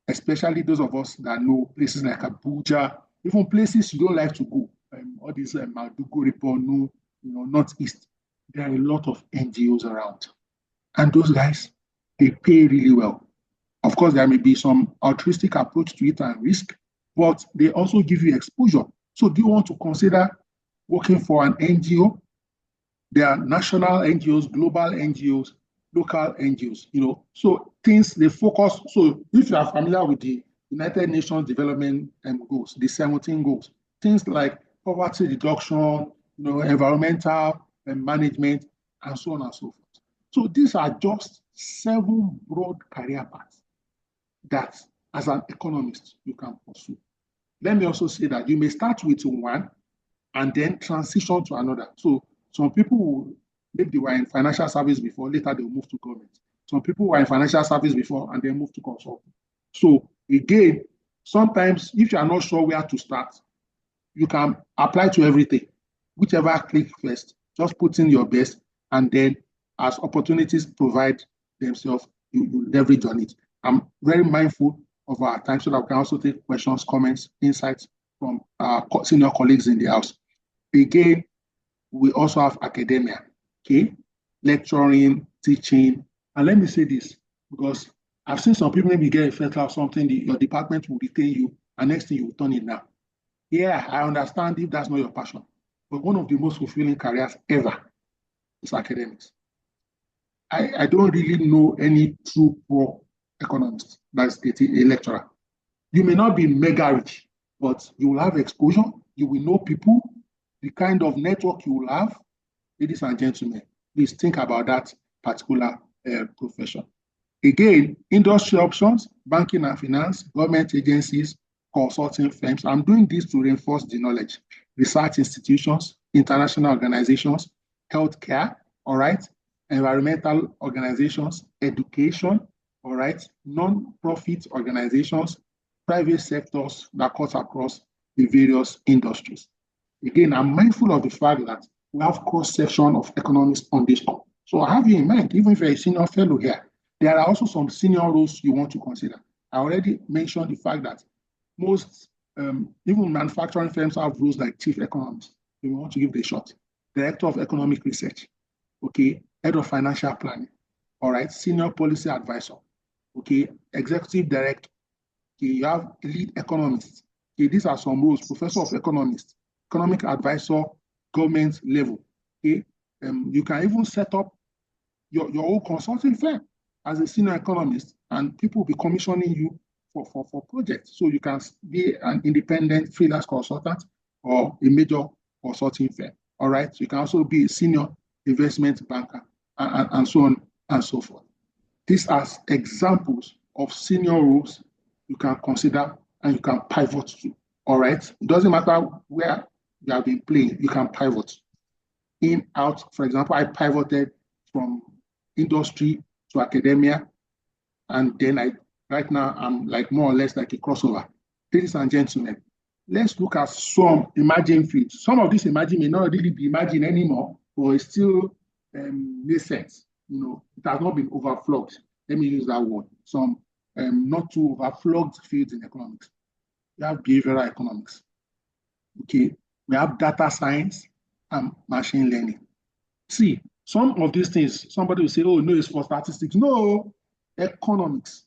especially those of us that know places like Abuja, even places you don't like to go, all these Maiduguri, Borno, you know, Northeast. There are a lot of NGOs around. And those guys, they pay really well. Of course, there may be some altruistic approach to it and risk, but they also give you exposure. So do you want to consider working for an NGO? There are national NGOs, global NGOs, local NGOs, you know. So things they focus. So if you are familiar with the United Nations Development Goals, the 17 goals, things like poverty reduction, you know, environmental management, and so on and so forth. So these are just 7 broad career paths that, as an economist, you can pursue. Let me also say that you may start with one and then transition to another. So some people will, maybe they were in financial service before, later they'll move to government. Some people were in financial service before and then move to consulting. So again, sometimes if you are not sure where to start, you can apply to everything. Whichever click first, just put in your best, and then as opportunities provide themselves, you leverage on it. I'm very mindful of our time so that we can also take questions, comments, insights from our senior colleagues in the house. Again, we also have academia, okay? Lecturing, teaching. And let me say this, because I've seen some people maybe get a fetter or something, your department will retain you, and next thing you will turn it down. Yeah, I understand if that's not your passion, but one of the most fulfilling careers ever is academics. I don't really know any true poor economist that's a lecturer. You may not be mega rich, but you will have exposure, you will know people, the kind of network you will have. Ladies and gentlemen, please think about that particular profession. Again, industry options, banking and finance, government agencies, consulting firms. I'm doing this to reinforce the knowledge. Research institutions, international organizations, healthcare, all right, environmental organizations, education, all right, non-profit organizations, private sectors that cut across the various industries. Again, I'm mindful of the fact that we have cross-section of economists on this call. So I have you in mind, even if you're a senior fellow here, there are also some senior roles you want to consider. I already mentioned the fact that most, even manufacturing firms have roles like chief economist. You want to give it a shot. Director of economic research, okay, head of financial planning, all right, senior policy advisor, okay, executive director, okay, you have lead economists. Okay, these are some roles, professor of economics, economic advisor, government level. Okay, you can even set up your own consulting firm as a senior economist, and people will be commissioning you for projects. So you can be an independent freelance consultant or a major consulting firm. All right. So you can also be a senior investment banker and so on and so forth. These are examples of senior roles you can consider and you can pivot to. All right. It doesn't matter where you have been playing, you can pivot. In, out, for example, I pivoted from industry to academia, and then right now I'm like more or less like a crossover. Ladies and gentlemen, let's look at some emerging fields. Some of these emerging may not really be emerging anymore, but it's still nascent. You know, it has not been overflogged. Let me use that word. Some not too overflogged fields in economics. We have behavioral economics. Okay, we have data science and machine learning. See, some of these things, somebody will say, oh, no, it's for statistics. No, economics,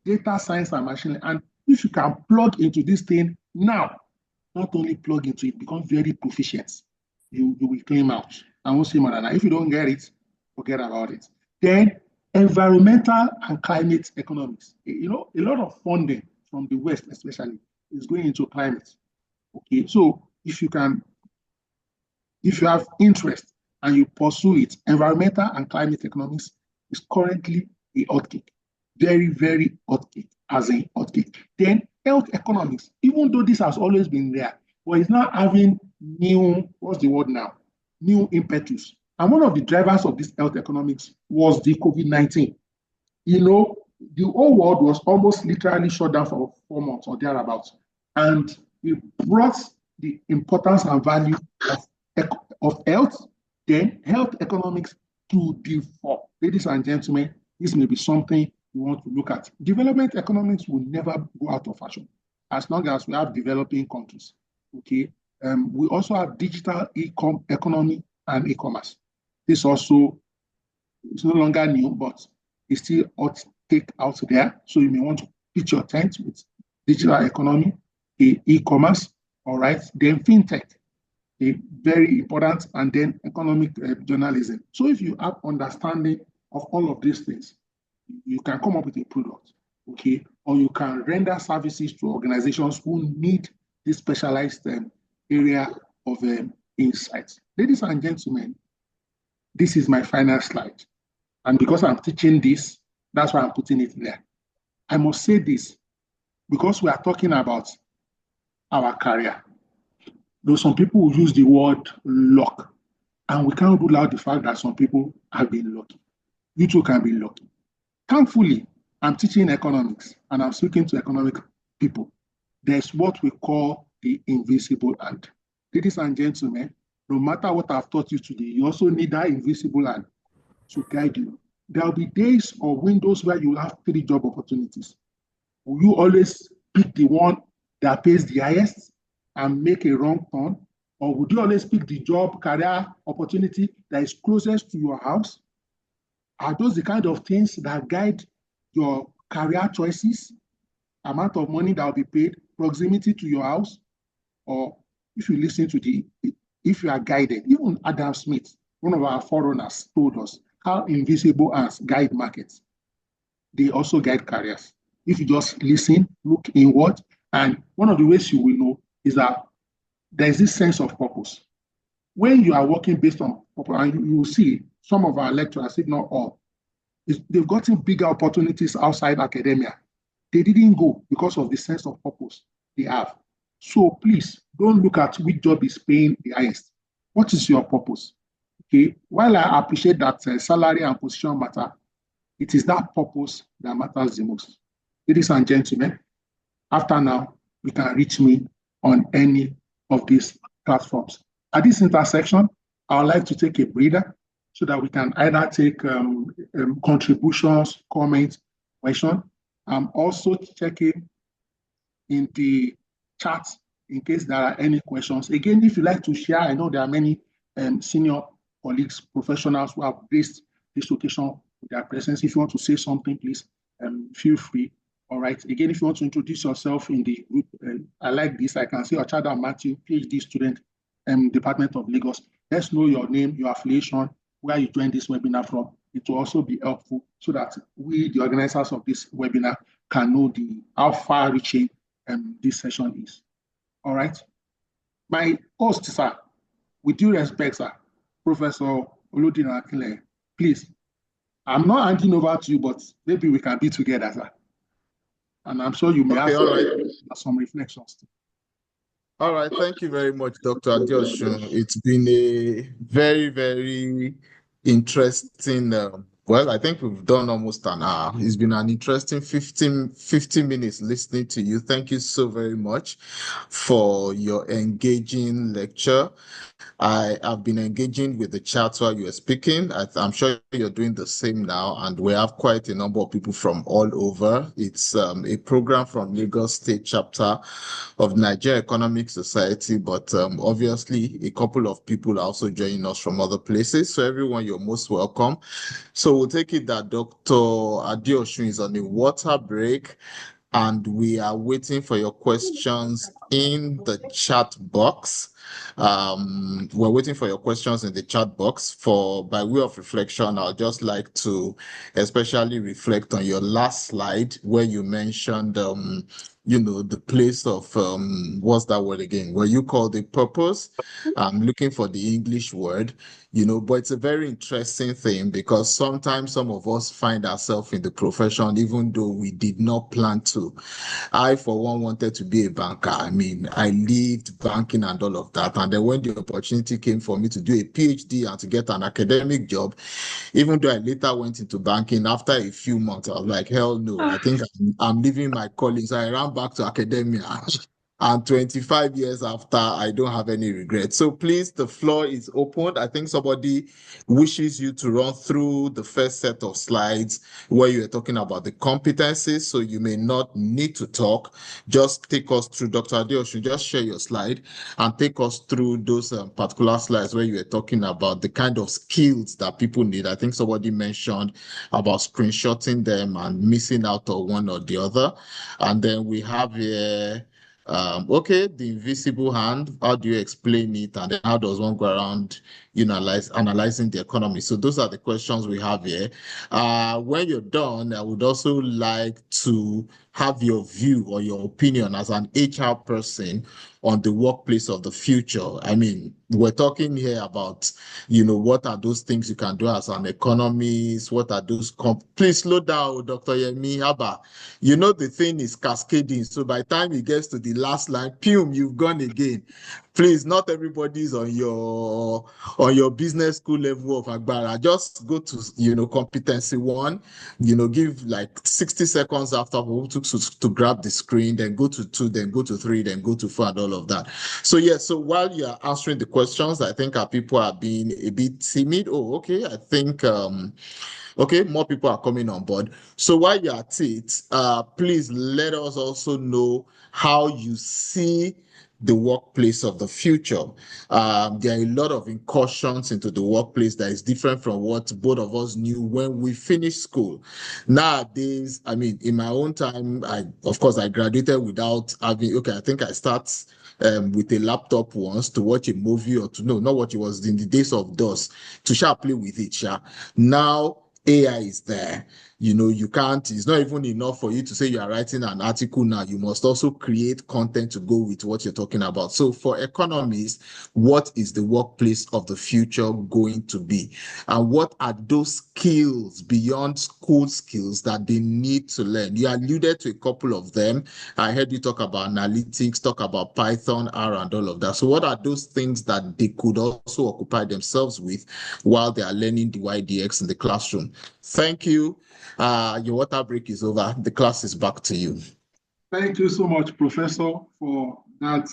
data science and machine learning. And if you can plug into this thing now, not only plug into it, become very proficient, you will claim out. I won't say more than that. If you don't get it, forget about it. Then environmental and climate economics. You know, a lot of funding from the West especially is going into climate. Okay, so if you have interest and you pursue it, environmental and climate economics is currently a hot cake. Very, very hot cake, as a hot cake. Then health economics, even though this has always been there, but it's now having new, what's the word now? New impetus. And one of the drivers of this health economics was the COVID-19. You know, the whole world was almost literally shut down for 4 months or thereabouts. And it brought the importance and value of health, then health economics to the fore. Ladies and gentlemen, this may be something we want to look at. Development economics will never go out of fashion as long as we have developing countries. Okay. We also have digital economy and e-commerce. This also is no longer new, but it's still hot take out there. So you may want to pitch your tent with digital economy, e-commerce, all right, then fintech, very important, and then economic journalism. So if you have understanding of all of these things, you can come up with a product, okay, or you can render services to organizations who need this specialized area of insights. Ladies and gentlemen, this is my final slide. And because I'm teaching this, that's why I'm putting it there. I must say this because we are talking about our career. Though some people will use the word luck, and we can't rule out the fact that some people have been lucky. You too can be lucky. Thankfully, I'm teaching economics and I'm speaking to economic people. There's what we call the invisible hand. Ladies and gentlemen, no matter what I've taught you today, you also need that invisible hand to guide you. There'll be days or windows where you'll have 3 job opportunities. Will you always pick the one that pays the highest and make a wrong turn? Or would you always pick the job career opportunity that is closest to your house? Are those the kind of things that guide your career choices? Amount of money that will be paid, proximity to your house? Or if you listen to if you are guided, even Adam Smith, one of our forerunners, told us how invisible hands guide markets. They also guide careers. If you just listen, look inward, and one of the ways you will know is that there is this sense of purpose. When you are working based on purpose, and you will see some of our lecturers, if not all, they've gotten bigger opportunities outside academia. They didn't go because of the sense of purpose they have. So please don't look at which job is paying the highest. What is your purpose? Okay. While I appreciate that salary and position matter, It is that purpose that matters the most. Ladies and gentlemen, after now, you can reach me on any of these platforms. At this intersection, I would like to take a breather so that we can either take contributions, comments, questions. I'm also checking in the chat in case there are any questions. Again, if you like to share, I know there are many senior colleagues, professionals who have graced this occasion with their presence. If you want to say something, please feel free. All right. Again, if you want to introduce yourself in the group, I like this. I can see Ochada Matthew, PhD student, Department of Lagos. Let's know your name, your affiliation, where you joined this webinar from. It will also be helpful so that we, the organizers of this webinar, can know how far-reaching this session is. All right. My host, sir, with due respect, sir, Professor Oludina Akinle, please, I'm not handing over to you, but maybe we can be together, sir. And I'm sure you may have some reflections too. All right. Thank you very much, Dr. Adeosun. It's been a very, very interesting, well, I think we've done almost an hour. It's been an interesting 50 minutes listening to you. Thank you so very much for your engaging lecture. I have been engaging with the chat while you were speaking. I'm sure you're doing the same now, and we have quite a number of people from all over. It's a program from Lagos State chapter of Nigeria Economic Society, but obviously a couple of people are also joining us from other places. So everyone, you're most welcome. So we'll take it that Dr. Adeosun is on a water break, and we are waiting for your questions in the chat box. We're waiting for your questions in the chat box. By way of reflection, I'll just like to especially reflect on your last slide where you mentioned, the place of, what's that word again? Where you call the purpose. I'm looking for the English word, but it's a very interesting thing because sometimes some of us find ourselves in the profession, even though we did not plan to. I, for one, wanted to be a banker. I mean, I lived banking and all of that. And then when the opportunity came for me to do a PhD and to get an academic job, even though I later went into banking, after a few months, I was like, hell no, I think I'm leaving my calling. So I ran back to academia. And 25 years after, I don't have any regrets. So please, the floor is open. I think somebody wishes you to run through the first set of slides where you are talking about the competencies. So you may not need to talk. Just take us through, Dr. Adeosun, just share your slide and take us through those particular slides where you are talking about the kind of skills that people need. I think somebody mentioned about screenshotting them and missing out on one or the other. And then we have here, okay, the invisible hand, how do you explain it? And then how does one go around, analyzing the economy? So those are the questions we have here. When you're done, I would also like to have your view or your opinion as an HR person on the workplace of the future. I mean, we're talking here about, what are those things you can do as an economist? What are those please slow down, Dr. Yemi Haba. The thing is cascading. So by the time it gets to the last line, you've gone again. Please, not everybody is on your business school level of Agbara. Just go to, competency one, give like 60 seconds after to grab the screen, then go to 2, then go to 3, then go to 4, and all of that. So, yeah, so while you're answering the questions, I think our people are being a bit timid. Oh, okay, I think, okay, more people are coming on board. So while you're at it, please let us also know how you see the workplace of the future. There are a lot of incursions into the workplace that is different from what both of us knew when we finished school. Nowadays, I mean, in my own time, of course, I graduated without having, okay, I think I start with a laptop once to watch a movie or to, no, not what it was in the days of DOS, to play with it. Now, AI is there. You can't, it's not even enough for you to say you are writing an article now. You must also create content to go with what you're talking about. So for economists, what is the workplace of the future going to be? And what are those skills beyond school skills that they need to learn? You alluded to a couple of them. I heard you talk about analytics, talk about Python, R, and all of that. So what are those things that they could also occupy themselves with while they are learning the YDX in the classroom? soon. Thank you. Your water break is over. The class is back to you. Thank you so much, Professor, for that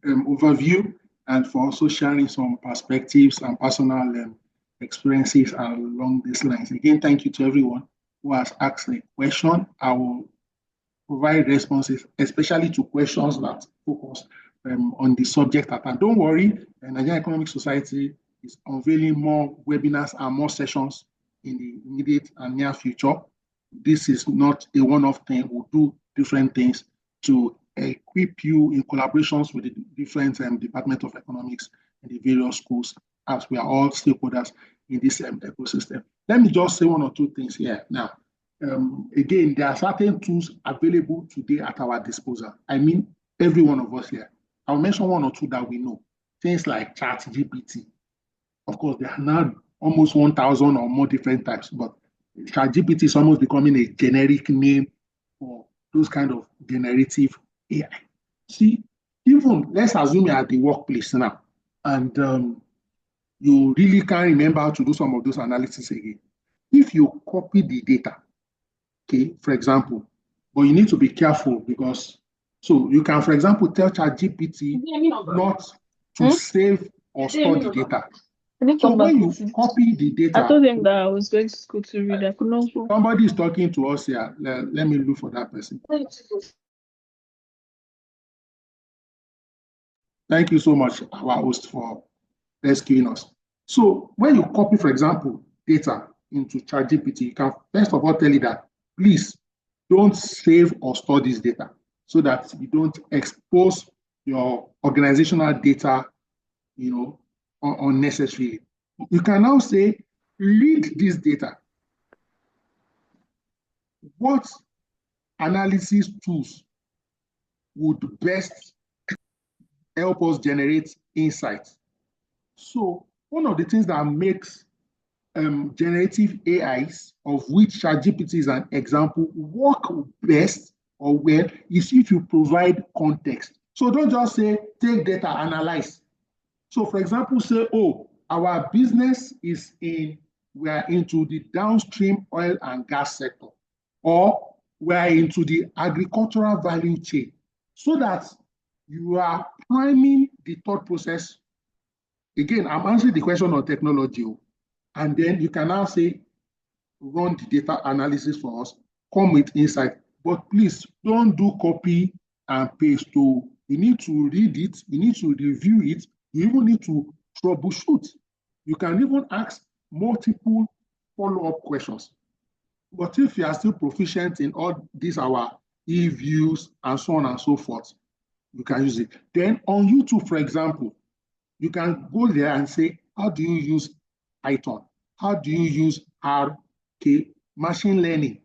overview and for also sharing some perspectives and personal experiences along these lines. Again, thank you to everyone who has asked a question. I will provide responses, especially to questions that focus on the subject at hand. Don't worry, the Nigerian Economic Society is unveiling more webinars and more sessions in the immediate and near future. This is not a one-off thing. We'll do different things to equip you in collaborations with the different Department of Economics and the various schools, as we are all stakeholders in this ecosystem. Let me just say one or two things here now. Again, there are certain tools available today at our disposal. I mean, every one of us here. I'll mention one or two that we know. Things like ChatGPT. Of course, there are now almost 1,000 or more different types, but ChatGPT is almost becoming a generic name for those kind of generative AI. See, even let's assume you're at the workplace now, and you really can't remember how to do some of those analysis again. If you copy the data, okay, for example, but you need to be careful because, so you can, for example, tell ChatGPT not to save or store the data. So when you copy the data, I told him that I was going to school to read. I could not go. Somebody is talking to us here. Let me look for that person. Thank you so much, our host, for rescuing us. So when you copy, for example, data into ChatGPT, you can first of all tell it that, please don't save or store this data so that you don't expose your organizational data, unnecessarily. You can now say, read this data. What analysis tools would best help us generate insights? So one of the things that makes generative AIs, of which ChatGPT is an example, work best or well is if you provide context. So don't just say, take data, analyze. So for example, say, oh, our business is we are into the downstream oil and gas sector, or we are into the agricultural value chain, so that you are priming the thought process. Again, I'm answering the question on technology, and then you can now say, run the data analysis for us, come with insight, but please don't do copy and paste. You need to read it, you need to review it, you even need to troubleshoot. You can even ask multiple follow-up questions. But if you are still proficient in all these, our e-views and so on and so forth, you can use it. Then on YouTube, for example, you can go there and say, how do you use Python? How do you use RK machine learning?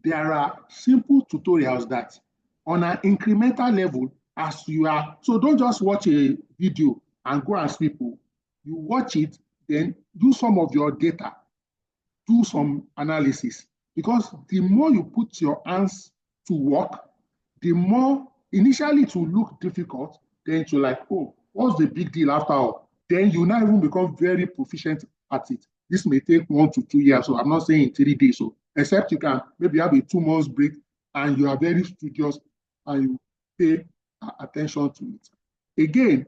There are simple tutorials that on an incremental level, as you are, so don't just watch a video and go ask people. You watch it, then do some of your data, do some analysis. Because the more you put your hands to work, the more initially to look difficult, then to like, oh, what's the big deal after all? Then you now even become very proficient at it. This may take 1 to 2 years, so I'm not saying in 3 days, so except you can maybe have a 2 months break and you are very studious and you pay attention to it. Again,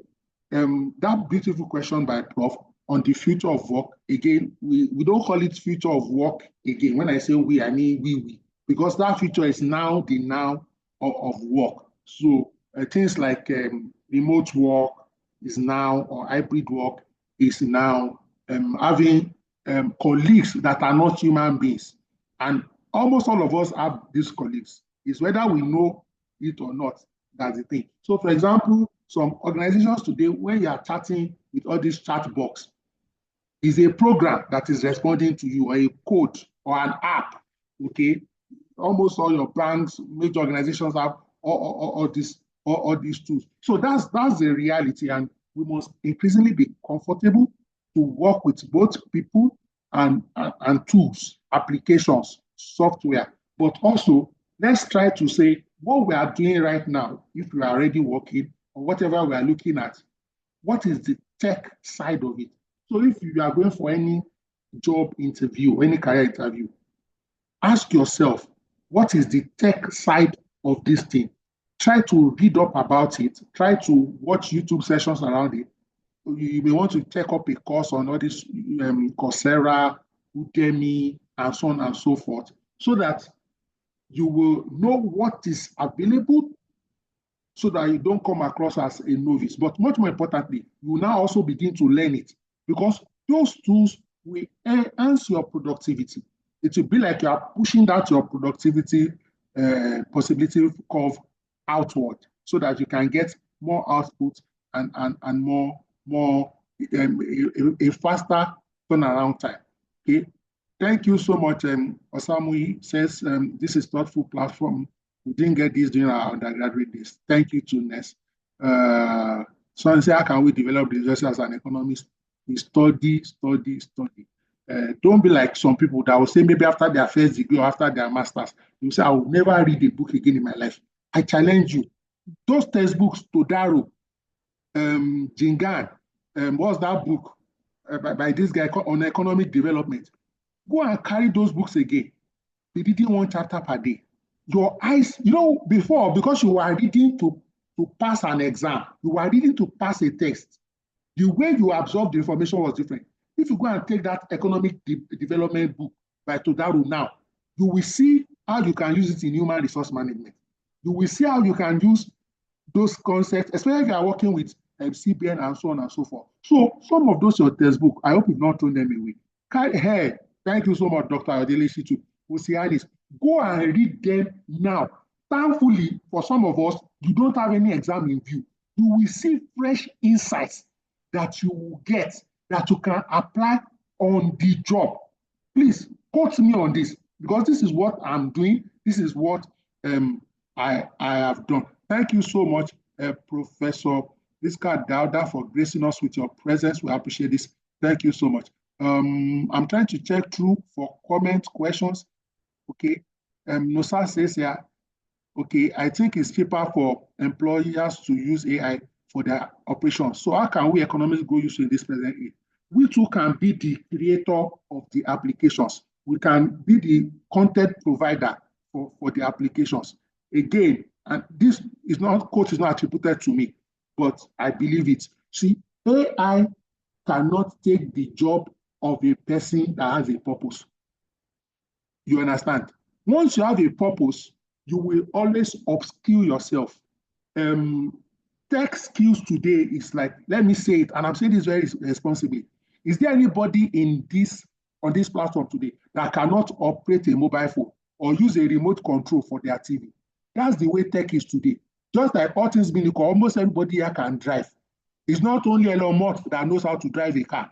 that beautiful question by Prof on the future of work, again, we don't call it future of work again. When I say we, I mean we, because that future is now the now of work. So things like remote work is now, or hybrid work is now, having colleagues that are not human beings. And almost all of us have these colleagues. It's whether we know it or not, that's the thing. So for example, some organizations today, when you are chatting with all these chat box, is a program that is responding to you, or a code or an app, okay? Almost all your banks, major organizations have all these tools. So that's the reality, and we must increasingly be comfortable to work with both people and tools, applications, software. But also, let's try to say what we are doing right now, if we are already working, or whatever we are looking at, what is the tech side of it? So if you are going for any job interview, any career interview, ask yourself, what is the tech side of this thing? Try to read up about it. Try to watch YouTube sessions around it. You may want to take up a course on all this Coursera, Udemy, and so on and so forth, so that you will know what is available so that you don't come across as a novice. But much more importantly, you will now also begin to learn it, because those tools will enhance your productivity. It will be like you are pushing that your productivity possibility curve outward, so that you can get more output and more a faster turnaround time. Okay. Thank you so much. Osamu says this is thoughtful platform. We didn't get this during our undergraduate days. Thank you to Ness. So I say, how can we develop this as an economist? We study. Don't be like some people that will say maybe after their first degree or after their master's, you say, I will never read a book again in my life. I challenge you. Those textbooks, Todaro, Jingan, what's that book by this guy on economic development? Go and carry those books again. They didn't one chapter per day. Your eyes, before, because you were reading to pass an exam, you were reading to pass a test, the way you absorb the information was different. If you go and take that economic development book by Todaro now, you will see how you can use it in human resource management. You will see how you can use those concepts, especially if you are working with CBN and so on and so forth. So some of those your textbook, I hope you've not thrown them away. Hey, thank you so much, Dr. Adele Shitu. Osianis. Go and read them now. Thankfully, for some of us, you don't have any exam in view. You will see fresh insights that you will get, that you can apply on the job. Please quote me on this, because this is what I'm doing. This is what I have done. Thank you so much, Professor Liska Dauda, for gracing us with your presence. We appreciate this. Thank you so much. I'm trying to check through for comments, questions. Okay. Nosa says here, okay, I think it's cheaper for employers to use AI for their operations. So how can we economists go use in this present age? We too can be the creator of the applications. We can be the content provider for the applications. Again, and this is not, quote is not attributed to me, but I believe it. See, AI cannot take the job of a person that has a purpose. You understand? Once you have a purpose, you will always upskill yourself. Tech skills today is like, let me say it, and I'm saying this very responsibly. Is there anybody on this platform today that cannot operate a mobile phone or use a remote control for their TV? That's the way tech is today. Just like all things being equal, almost everybody here can drive. It's not only Elon Musk that knows how to drive a car.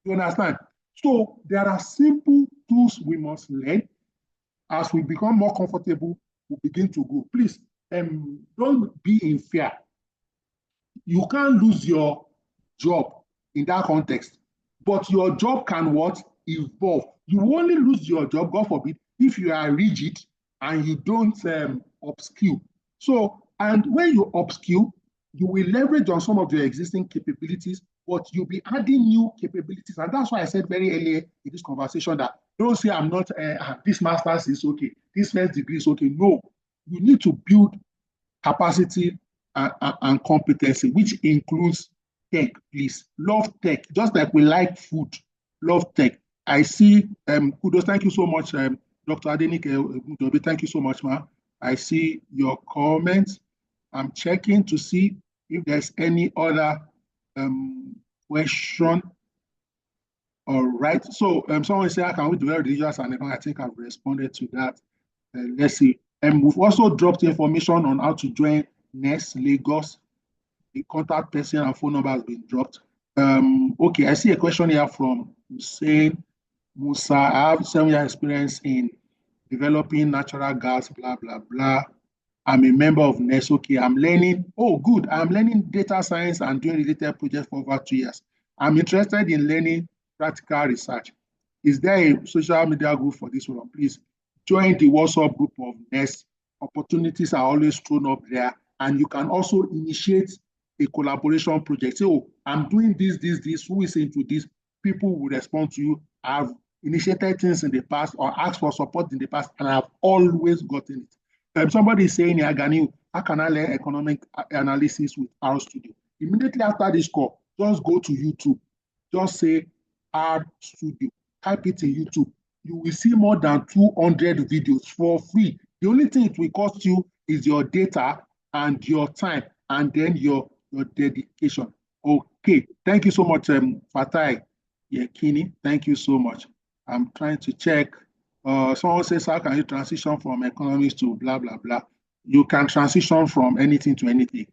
You understand? So there are simple tools we must learn. As we become more comfortable, we begin to grow. Please, don't be in fear. You can't lose your job in that context, but your job can what? Evolve. You only lose your job, God forbid, if you are rigid and you don't upskill. So, and when you upskill, you will leverage on some of your existing capabilities, but you'll be adding new capabilities. And that's why I said very early in this conversation that don't say I'm not, this master's is okay, this first degree is okay. No, you need to build capacity and competency, which includes tech, please. Love tech, just like we like food, love tech. I see, kudos, thank you so much, Dr. Adenike, thank you so much, ma. I see your comments. I'm checking to see if there's any other question. All right. So someone said, how can we develop religious and I think I've responded to that. Let's see. We've also dropped information on how to join NEST Lagos. The contact person and phone number has been dropped. Okay, I see a question here from Hussein Musa. I have 7 years experience in developing natural gas, blah, blah, blah. I'm a member of NEST. Okay, I'm learning. Oh, good. I'm learning data science and doing related projects for over 2 years. I'm interested in learning practical research. Is there a social media group for this one? Please join the WhatsApp group of NEST. Opportunities are always thrown up there. And you can also initiate a collaboration project. Say, oh, I'm doing this, who is into this? people will respond to you. I've initiated things in the past or asked for support in the past, and I've always gotten it. Somebody is saying, Gani, how can I learn economic analysis with R Studio? Immediately after this call, just go to YouTube. Just say R Studio. Type it in YouTube. You will see more than 200 videos for free. The only thing it will cost you is your data and your time, and then your dedication. Okay, thank you so much, Fatai Yekini. Thank you so much. I'm trying to check. Someone says, how can you transition from economics to blah, blah, blah? You can transition from anything to anything.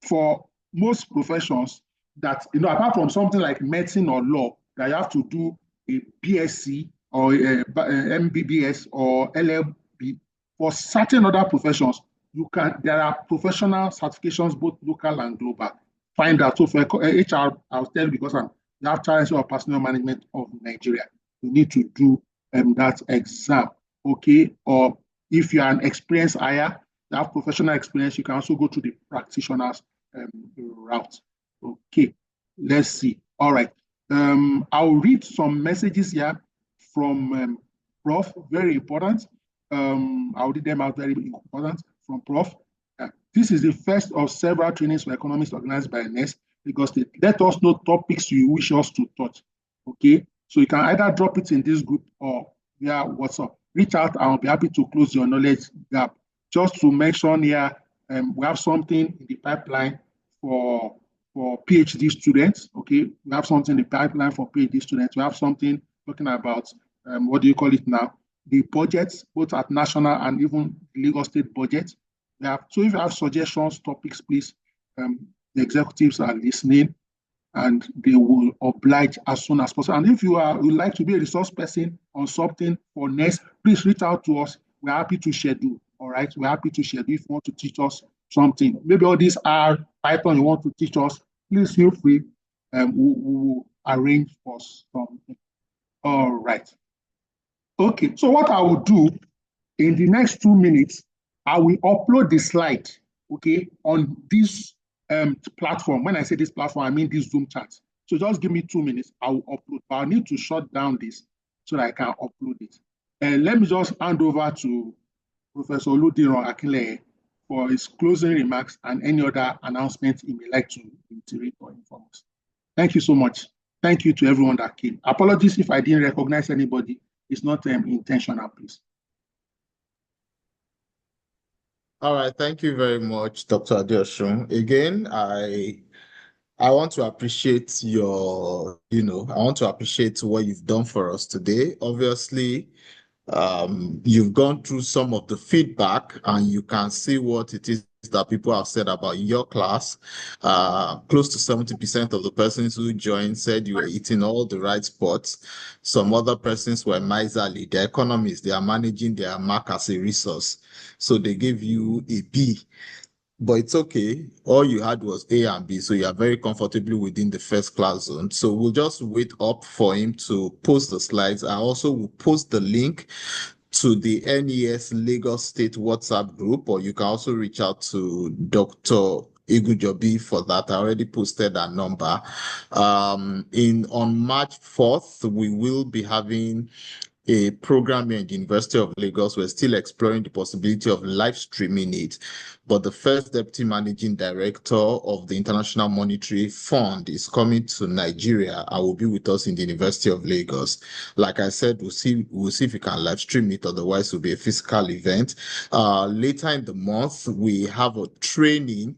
For most professions that, apart from something like medicine or law, that you have to do a BSc or a MBBS or LLB, for certain other professions, there are professional certifications, both local and global. Find out. So for HR, I'll tell you because I'm the Chancellor of Personnel Management of Nigeria. You need to do that exam, okay? Or if you are an experienced hire, you have professional experience, you can also go to the practitioner's route. Okay, let's see. All right. I'll read some messages here from Prof. Very important. I'll read them out. Very important from Prof. This is the first of several trainings for economists organized by NES because they let us know topics you wish us to touch. Okay, so you can either drop it in this group or via WhatsApp. Reach out and I'll be happy to close your knowledge gap. Just to mention here, we have something in the pipeline for PhD students. Okay, we have something in the pipeline for PhD students. We have something talking about what do you call it now? The budgets, both at national and even Lagos state budget. So if you have suggestions, topics, please, the executives are listening and they will oblige as soon as possible. And if you would like to be a resource person on something for next, please reach out to us. We're happy to schedule. All right, we're happy to schedule. If you want to teach us something, maybe all these are Python you want to teach us, please feel free. We will arrange for something. All right. Okay, so what I will do in the next 2 minutes, I will upload the slide, okay, on this platform. When I say this platform, I mean this Zoom chat. So just give me 2 minutes, I will upload. But I need to shut down this so that I can upload it. And let me just hand over to Professor Oludiran Akinleye for his closing remarks and any other announcements he may like to reiterate or inform us. Thank you so much. Thank you to everyone that came. Apologies if I didn't recognize anybody. It's not intentional, please. All right, thank you very much, Dr. Adeosun. Again, I want to appreciate I want to appreciate what you've done for us today. Obviously, you've gone through some of the feedback and you can see what it is that people have said about your class. Close to 70% of the persons who joined said you were hitting all the right spots. Some other persons were miserly. The economists, they are managing their mark as a resource. So they gave you a B. But it's okay. All you had was A and B, so you are very comfortably within the first class zone. So we'll just wait up for him to post the slides. I also will post the link to the NES Lagos State WhatsApp group, or you can also reach out to Dr. Igujobi for that. I already posted that number. On March 4th, we will be having a program here in the University of Lagos. We're still exploring the possibility of live streaming it, but the first deputy managing director of the International Monetary Fund is coming to Nigeria and will be with us in the University of Lagos. Like I said, we'll see if we can live stream it, otherwise it will be a physical event. Later in the month, we have a training.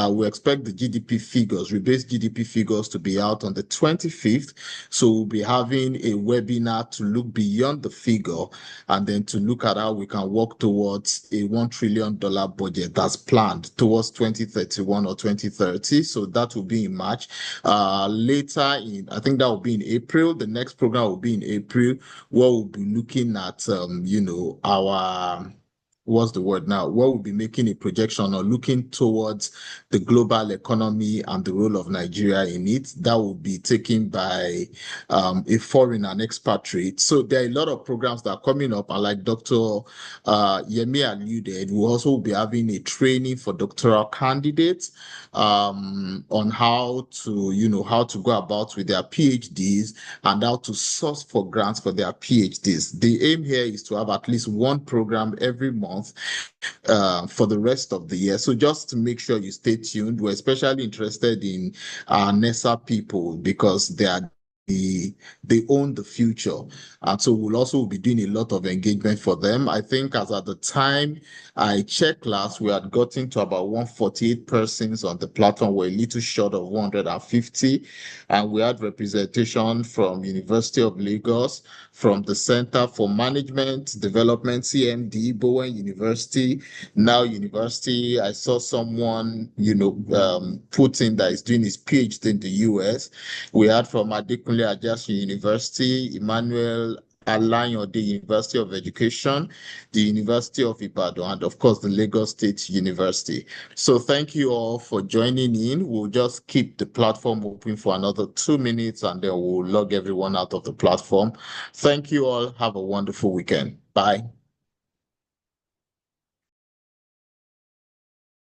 We expect the GDP figures, rebased GDP figures, to be out on the 25th. So we'll be having a webinar to look beyond the figure and then to look at how we can work towards a $1 trillion budget that's planned towards 2031 or 2030. So that will be in March. Later I think that will be in April. The next program will be in April, where we'll be looking at, our what's the word now? What will be making a projection or looking towards the global economy and the role of Nigeria in it. That will be taken by a foreign and expatriate. So there are a lot of programs that are coming up, and like Dr. Yemi alluded, we'll also be having a training for doctoral candidates on how to go about with their PhDs and how to source for grants for their PhDs. The aim here is to have at least one program every month for the rest of the year. So just to make sure you stay tuned, we're especially interested in our NESA people because they own the future. And so we'll also be doing a lot of engagement for them. I think as at the time I checked last, we had gotten to about 148 persons on the platform. We're a little short of 150. And we had representation from University of Lagos, from the Center for Management Development, CMD, Bowen University, Now University. I saw someone, put in that is doing his PhD in the US. We had from Adekunle Ajasin University, Emmanuel Alayande University of Education, the University of Ibadan, and of course the Lagos State University. So thank you all for joining in. We'll just keep the platform open for another 2 minutes and then we'll log everyone out of the platform. Thank you all. Have a wonderful weekend. Bye.